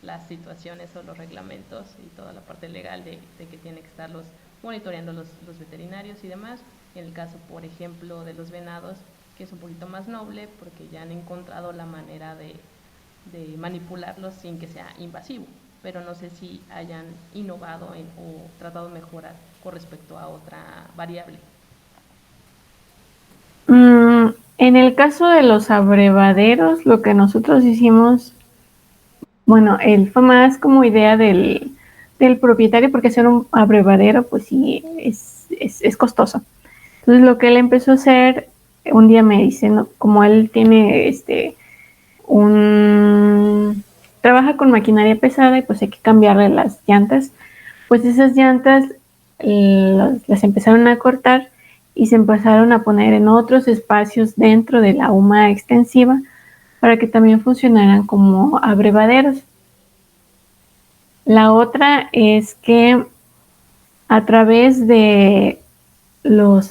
las situaciones o los reglamentos y toda la parte legal de que tienen que estarlos monitoreando los veterinarios y demás. En el caso, por ejemplo, de los venados, que es un poquito más noble porque ya han encontrado la manera de manipularlos sin que sea invasivo, pero no sé si hayan innovado o tratado de mejorar con respecto a otra variable. En el caso de los abrevaderos, lo que nosotros hicimos, bueno, él fue más como idea del propietario, porque hacer un abrevadero, pues sí, es costoso. Entonces lo que él empezó a hacer, un día me dice, ¿no? Como él tiene trabaja con maquinaria pesada y pues hay que cambiarle las llantas, pues esas llantas las empezaron a cortar y se empezaron a poner en otros espacios dentro de la UMA extensiva para que también funcionaran como abrevaderos. La otra es que a través de los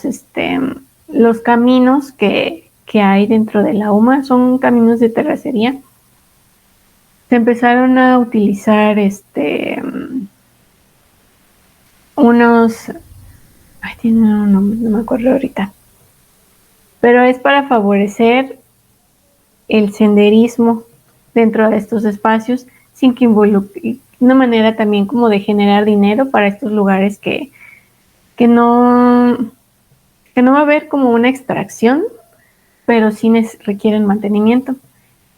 caminos que hay dentro de la UMA, son caminos de terracería, se empezaron a utilizar unos, tiene un nombre, no me acuerdo ahorita, pero es para favorecer el senderismo dentro de estos espacios sin que involucre, una manera también como de generar dinero para estos lugares que no va a haber como una extracción, pero sí requieren mantenimiento.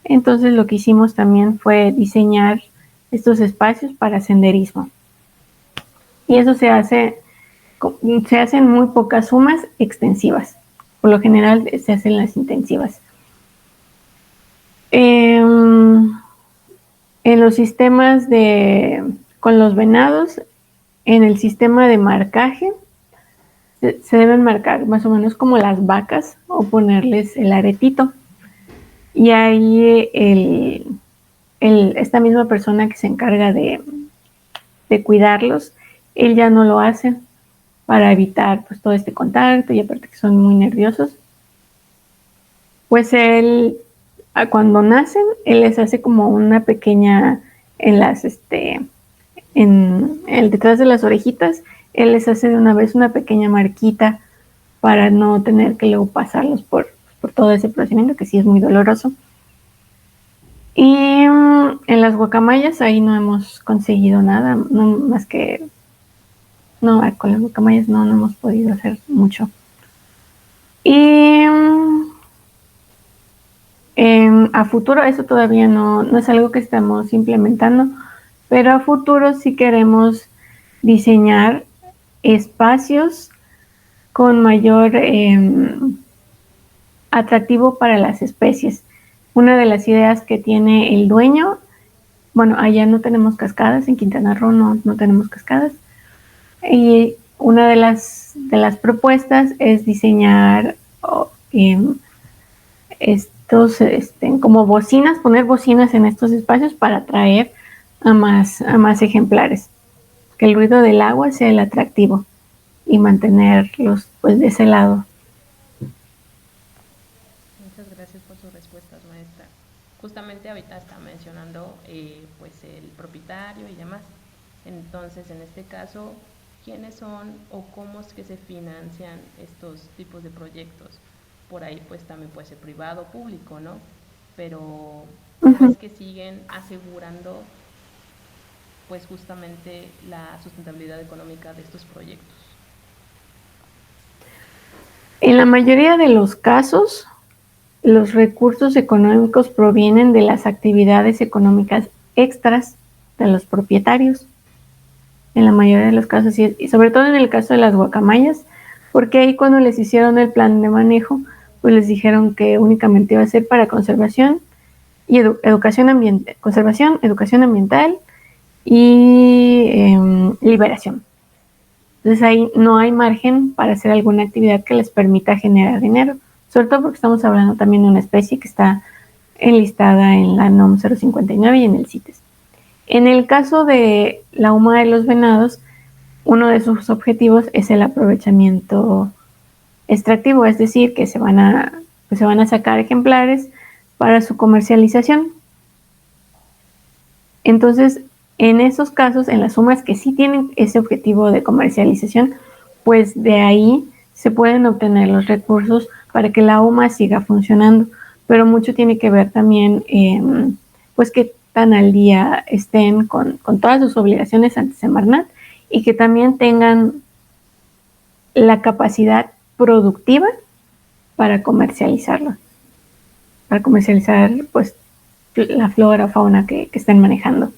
Entonces lo que hicimos también fue diseñar estos espacios para senderismo. Y eso se hacen muy pocas sumas extensivas. Por lo general se hacen las intensivas. En los sistemas con los venados, en el sistema de marcaje se deben marcar más o menos como las vacas o ponerles el aretito. Y ahí esta misma persona que se encarga de cuidarlos, él ya no lo hace para evitar pues todo este contacto y aparte que son muy nerviosos. Pues él, cuando nacen, él les hace como una pequeña, en el detrás de las orejitas, él les hace de una vez una pequeña marquita para no tener que luego pasarlos por todo ese procedimiento que sí es muy doloroso. Y en las guacamayas ahí no hemos conseguido nada, no, más que, no, con las guacamayas no hemos podido hacer mucho. Y a futuro eso todavía no es algo que estamos implementando, pero a futuro sí queremos diseñar espacios con mayor atractivo para las especies. Una de las ideas que tiene el dueño, bueno, allá no tenemos cascadas, en Quintana Roo no tenemos cascadas, y una de las propuestas es diseñar estos como bocinas, poner bocinas en estos espacios para atraer a más ejemplares, que el ruido del agua sea el atractivo y mantenerlos pues de ese lado. Muchas gracias por sus respuestas, maestra. Justamente ahorita está mencionando pues el propietario y demás. Entonces, en este caso, ¿quiénes son o cómo es que se financian estos tipos de proyectos? Por ahí pues también puede ser privado o público, ¿no? Pero ¿cómo es que siguen asegurando pues justamente la sustentabilidad económica de estos proyectos? En la mayoría de los casos, los recursos económicos provienen de las actividades económicas extras de los propietarios. En la mayoría de los casos, y sobre todo en el caso de las guacamayas, porque ahí cuando les hicieron el plan de manejo, pues les dijeron que únicamente iba a ser para conservación y educación ambiental, conservación, educación ambiental y liberación. Entonces ahí no hay margen para hacer alguna actividad que les permita generar dinero, sobre todo porque estamos hablando también de una especie que está enlistada en la NOM 059 y en el CITES. En el caso de la huma de los venados, uno de sus objetivos es el aprovechamiento extractivo, es decir, que se van a sacar ejemplares para su comercialización. Entonces, en esos casos, en las humas que sí tienen ese objetivo de comercialización, pues de ahí se pueden obtener los recursos para que la huma siga funcionando. Pero mucho tiene que ver también, pues que tan al día estén con todas sus obligaciones ante Semarnat y que también tengan la capacidad productiva para comercializarlo, para comercializar pues la flora o fauna que estén manejando.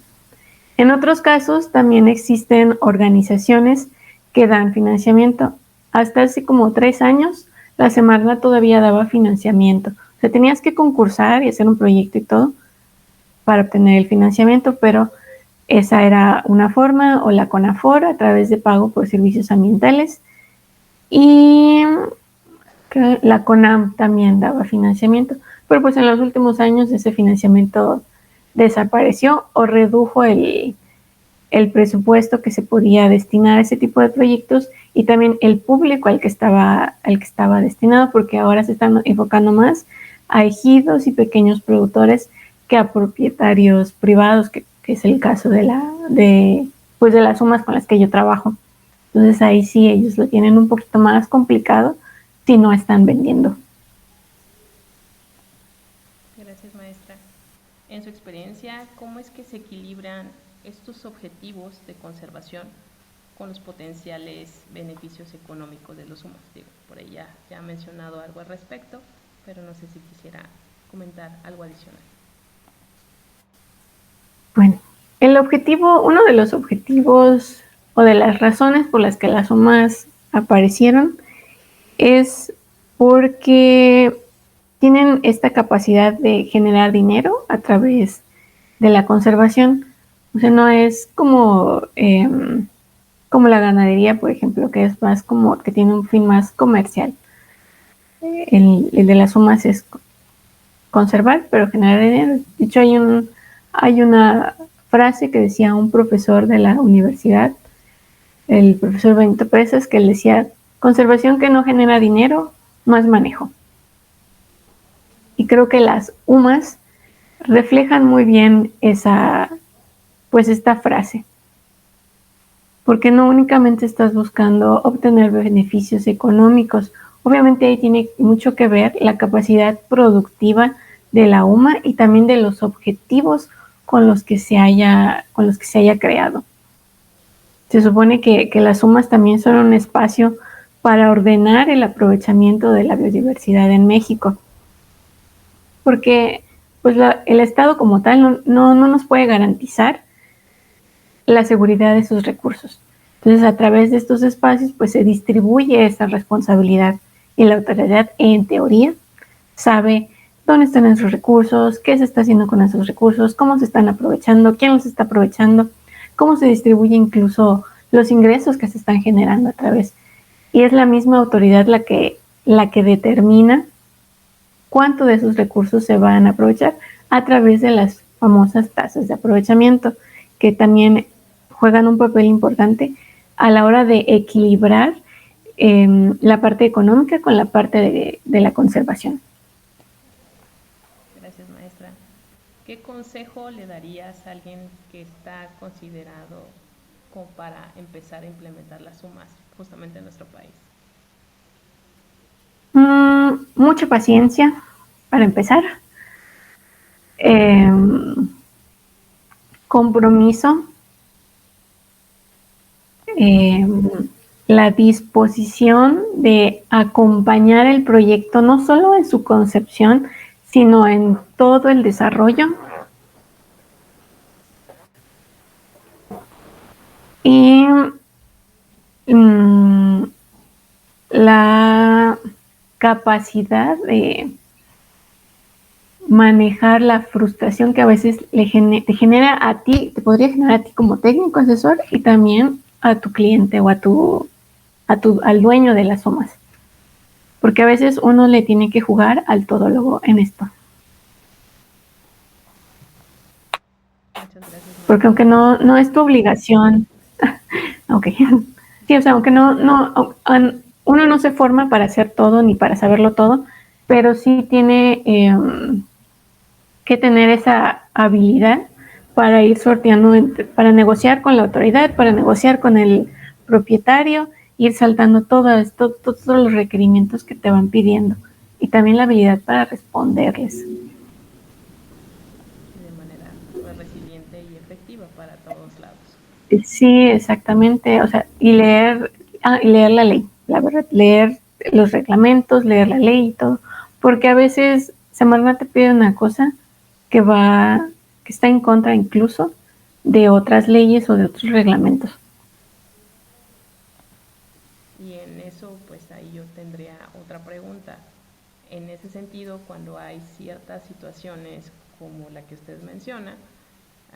En otros casos también existen organizaciones que dan financiamiento. Hasta hace como 3 años la Semarnat todavía daba financiamiento. O sea, tenías que concursar y hacer un proyecto y todo para obtener el financiamiento, pero esa era una forma, o la CONAFOR a través de pago por servicios ambientales, y la CONAM también daba financiamiento, pero pues en los últimos años ese financiamiento desapareció o redujo el presupuesto que se podía destinar a ese tipo de proyectos y también el público al que estaba destinado, porque ahora se están enfocando más a ejidos y pequeños productores que a propietarios privados, que es el caso de las humas con las que yo trabajo. Entonces ahí sí ellos lo tienen un poquito más complicado si no están vendiendo. Gracias, maestra. En su experiencia, ¿cómo es que se equilibran estos objetivos de conservación con los potenciales beneficios económicos de los humas? Digo, por ahí ya ha mencionado algo al respecto, pero no sé si quisiera comentar algo adicional. Bueno, uno de los objetivos o de las razones por las que las humas aparecieron es porque tienen esta capacidad de generar dinero a través de la conservación. O sea, no es como como la ganadería, por ejemplo, que es más como, que tiene un fin más comercial. El de las UMAS es conservar, pero generar dinero. De hecho, hay una frase que decía un profesor de la universidad, el profesor Benito Presas, que él decía: conservación que no genera dinero, no es manejo. Y creo que las UMAS reflejan muy bien esta frase, porque no únicamente estás buscando obtener beneficios económicos. Obviamente ahí tiene mucho que ver la capacidad productiva de la UMA y también de los objetivos con los que se haya creado. Se supone que las UMAS también son un espacio para ordenar el aprovechamiento de la biodiversidad en México, porque pues el Estado como tal no nos puede garantizar la seguridad de sus recursos. Entonces, a través de estos espacios, pues se distribuye esa responsabilidad y la autoridad, en teoría, sabe dónde están esos recursos, qué se está haciendo con esos recursos, cómo se están aprovechando, quién los está aprovechando, cómo se distribuye incluso los ingresos que se están generando a través. Y es la misma autoridad la que determina cuánto de esos recursos se van a aprovechar a través de las famosas tasas de aprovechamiento, que también juegan un papel importante a la hora de equilibrar la parte económica con la parte de la conservación. Gracias, maestra. ¿Qué consejo le darías a alguien que está considerado como para empezar a implementar las UMAS justamente en nuestro país? Mucha paciencia para empezar. Compromiso. La disposición de acompañar el proyecto no solo en su concepción, sino en todo el desarrollo. Y la capacidad de manejar la frustración que a veces te genera a ti, te podría generar a ti como técnico asesor y también a tu cliente o al dueño de las UMAS. Porque a veces uno le tiene que jugar al todólogo en esto. Porque aunque no es tu obligación, ok, sí, o sea, aunque uno no se forma para hacer todo ni para saberlo todo, pero sí tiene que tener esa habilidad para ir sorteando, para negociar con la autoridad, para negociar con el propietario, ir saltando todos los requerimientos que te van pidiendo y también la habilidad para responderles. De manera resiliente y efectiva para todos lados. Sí, exactamente, o sea, y leer la ley, la verdad, leer los reglamentos, leer la ley y todo, porque a veces Semarnat te pide una cosa que está en contra incluso de otras leyes o de otros reglamentos. Y en eso, pues ahí yo tendría otra pregunta. En ese sentido, cuando hay ciertas situaciones como la que usted menciona,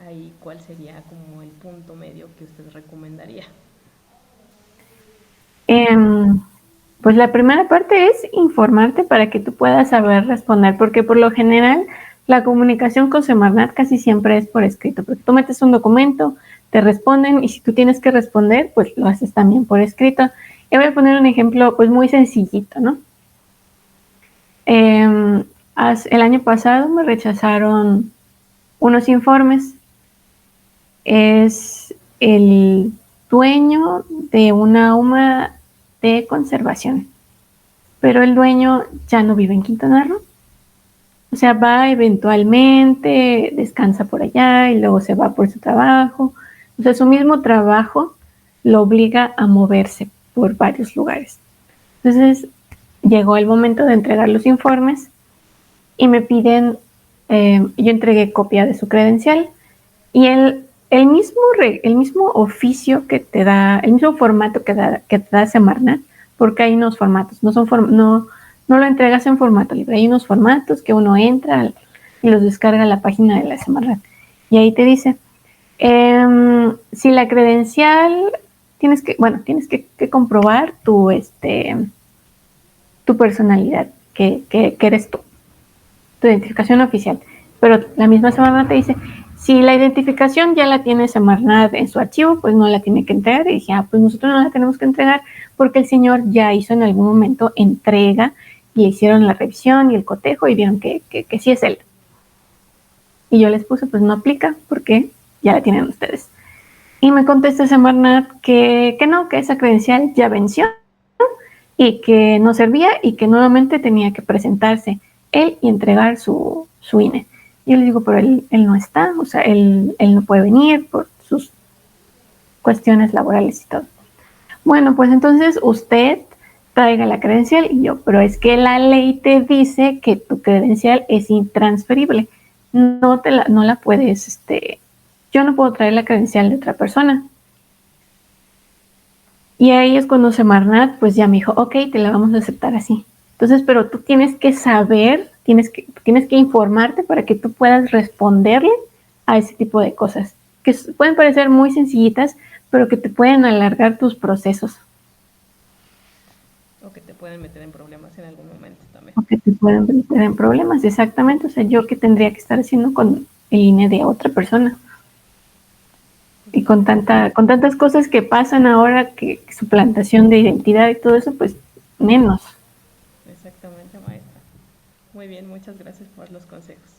ahí ¿cuál sería como el punto medio que usted recomendaría? Pues la primera parte es informarte para que tú puedas saber responder, porque por lo general la comunicación con Semarnat casi siempre es por escrito, porque tú metes un documento, te responden y si tú tienes que responder, pues lo haces también por escrito. Y voy a poner un ejemplo pues muy sencillito, ¿no? El año pasado me rechazaron unos informes. Es el dueño de una UMA de conservación, pero el dueño ya no vive en Quintana Roo. O sea, va eventualmente, descansa por allá y luego se va por su trabajo. O sea, su mismo trabajo lo obliga a moverse por varios lugares. Entonces, llegó el momento de entregar los informes y me piden, yo entregué copia de su credencial y el mismo oficio que te da, el mismo formato que te da Semarnat, porque hay unos formatos, no lo entregas en formato libre, hay unos formatos que uno entra y los descarga a la página de la Semarnat. Y ahí te dice, si la credencial tienes que comprobar tu personalidad, que eres tú, tu identificación oficial. Pero la misma Semarnat te dice, si la identificación ya la tiene Semarnat en su archivo, pues no la tiene que entregar. Y dije, pues nosotros no la tenemos que entregar porque el señor ya hizo en algún momento entrega y hicieron la revisión y el cotejo y vieron que sí es él. Y yo les puse, pues no aplica porque ya la tienen ustedes. Y me contesta Semarnat que no, que esa credencial ya venció y que no servía y que nuevamente tenía que presentarse él y entregar su INE. Yo le digo, pero él no está, o sea, él no puede venir por sus cuestiones laborales y todo. Bueno, pues entonces usted traiga la credencial y yo, pero es que la ley te dice que tu credencial es intransferible. No la puedes, yo no puedo traer la credencial de otra persona. Y ahí es cuando Semarnat pues ya me dijo, ok, te la vamos a aceptar así. Entonces, pero tú tienes que saber, tienes que informarte para que tú puedas responderle a ese tipo de cosas, que pueden parecer muy sencillitas, pero que te pueden alargar tus procesos. O que te pueden meter en problemas en algún momento también. O que te pueden meter en problemas, exactamente. O sea, yo qué tendría que estar haciendo con el INE de otra persona. Y con tantas cosas que pasan ahora, que suplantación de identidad y todo eso, pues menos. Exactamente, maestra. Muy bien, muchas gracias por los consejos.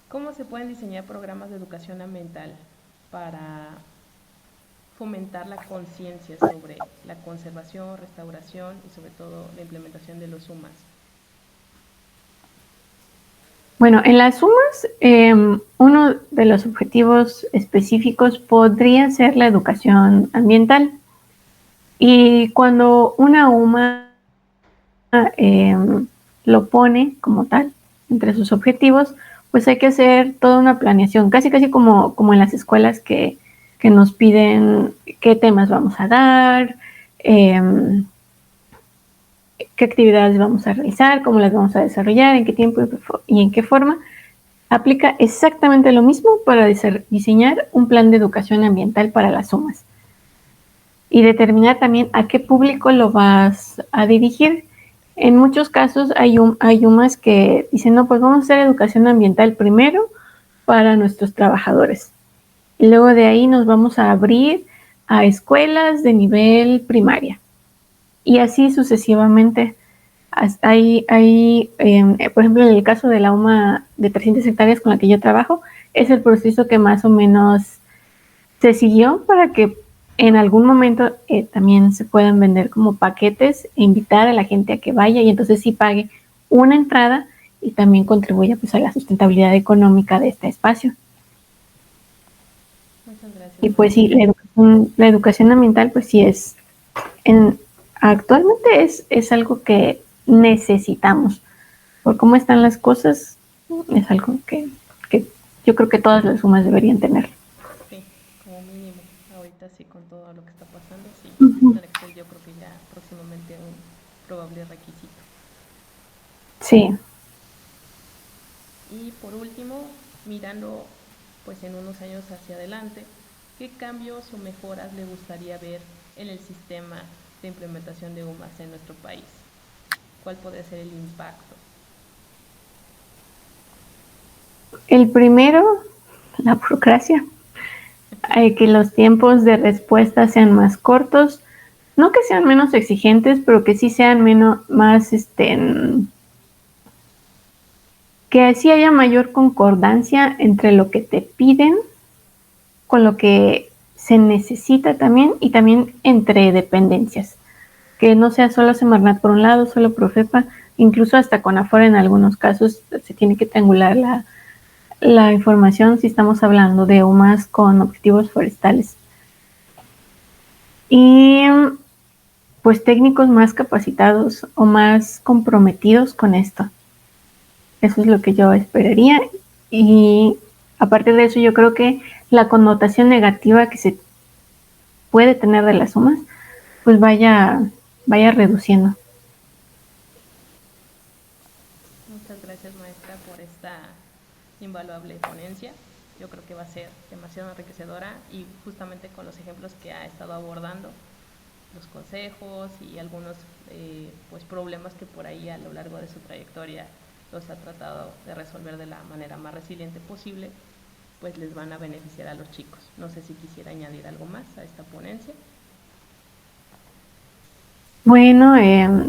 ¿Cómo se pueden diseñar programas de educación ambiental para fomentar la conciencia sobre la conservación, restauración y sobre todo la implementación de los SUMAS? Bueno, en las sumas, uno de los objetivos específicos podría ser la educación ambiental. Y cuando una UMA lo pone como tal entre sus objetivos, pues hay que hacer toda una planeación, casi como en las escuelas que nos piden qué temas vamos a dar, qué actividades vamos a realizar, cómo las vamos a desarrollar, en qué tiempo y en qué forma. Aplica exactamente lo mismo para diseñar un plan de educación ambiental para las UMAS y determinar también a qué público lo vas a dirigir. En muchos casos hay UMAS que dicen, no, pues vamos a hacer educación ambiental primero para nuestros trabajadores. Y luego de ahí nos vamos a abrir a escuelas de nivel primaria. Y así sucesivamente. Por ejemplo, en el caso de la UMA de 300 hectáreas con la que yo trabajo, es el proceso que más o menos se siguió para que en algún momento también se puedan vender como paquetes e invitar a la gente a que vaya y entonces sí pague una entrada y también contribuya pues a la sustentabilidad económica de este espacio. Muchas gracias. Y pues sí, la educación ambiental pues sí actualmente es algo que necesitamos. Por cómo están las cosas, es algo que yo creo que todas las UMAS deberían tener. Sí, como mínimo. Ahorita sí, con todo lo que está pasando, sí. Uh-huh. El Excel yo creo que ya próximamente un probable requisito. Sí. Y por último, mirando pues en unos años hacia adelante, ¿qué cambios o mejoras le gustaría ver en el sistema de implementación de UMAS en nuestro país? ¿Cuál podría ser el impacto? El primero, la burocracia. Que los tiempos de respuesta sean más cortos, no que sean menos exigentes, pero que sí sean más, que así haya mayor concordancia entre lo que te piden con lo que se necesita también y también entre dependencias. Que no sea solo Semarnat por un lado, solo Profepa, incluso hasta Conafora en algunos casos se tiene que triangular la información si estamos hablando de UMAS con objetivos forestales. Y pues técnicos más capacitados o más comprometidos con esto. Eso es lo que yo esperaría. Y aparte de eso, yo creo que la connotación negativa que se puede tener de las UMAS, pues vaya reduciendo. Muchas gracias, maestra, por esta invaluable ponencia. yo creo que va a ser demasiado enriquecedora y justamente con los ejemplos que ha estado abordando, los consejos y algunos pues problemas que por ahí a lo largo de su trayectoria los ha tratado de resolver de la manera más resiliente posible, pues les van a beneficiar a los chicos. No sé si quisiera añadir algo más a esta ponencia. Bueno,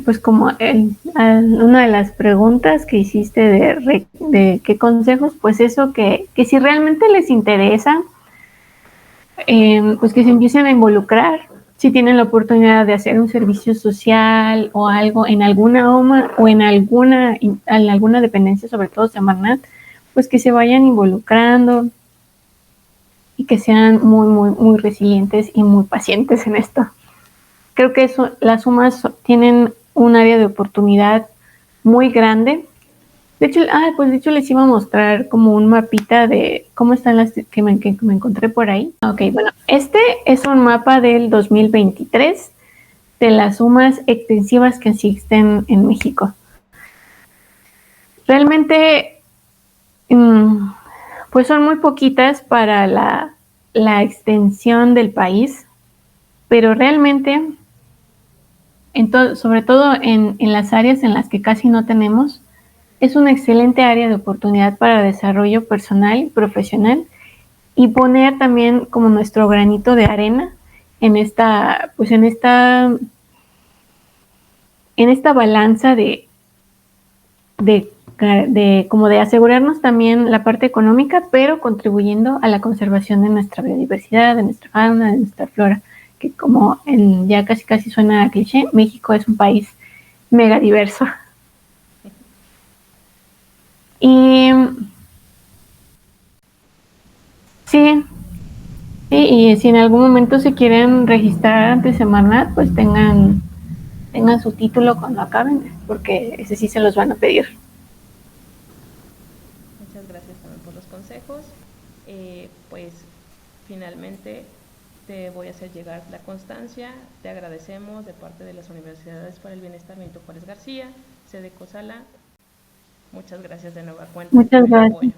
pues como una de las preguntas que hiciste de qué consejos, pues eso que si realmente les interesa, pues que se empiecen a involucrar, si tienen la oportunidad de hacer un servicio social o algo en alguna OMA o en alguna dependencia, sobre todo Semarnat, pues que se vayan involucrando y que sean muy, muy, muy resilientes y muy pacientes en esto. Creo que las UMAS tienen un área de oportunidad muy grande. De hecho les iba a mostrar como un mapita de cómo están las que me encontré por ahí. Ok, bueno, este es un mapa del 2023 de las UMAS extensivas que existen en México. Realmente, pues son muy poquitas para la extensión del país, pero realmente, sobre todo en las áreas en las que casi no tenemos, es una excelente área de oportunidad para desarrollo personal y profesional y poner también como nuestro granito de arena en esta balanza de como de asegurarnos también la parte económica, pero contribuyendo a la conservación de nuestra biodiversidad, de nuestra fauna, de nuestra flora, que como ya casi suena a cliché, México es un país mega diverso. Y sí, y si en algún momento se quieren registrar ante Semarnat, pues tengan su título cuando acaben, porque ese sí se los van a pedir. Muchas gracias también por los consejos. Pues finalmente te voy a hacer llegar la constancia. Te agradecemos de parte de las Universidades para el Bienestar Benito Juárez García, sede Cosala. Muchas gracias de nueva cuenta por el apoyo.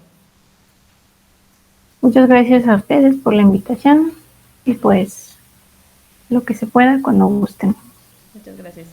Muchas gracias a ustedes por la invitación y pues lo que se pueda cuando gusten. Muchas gracias.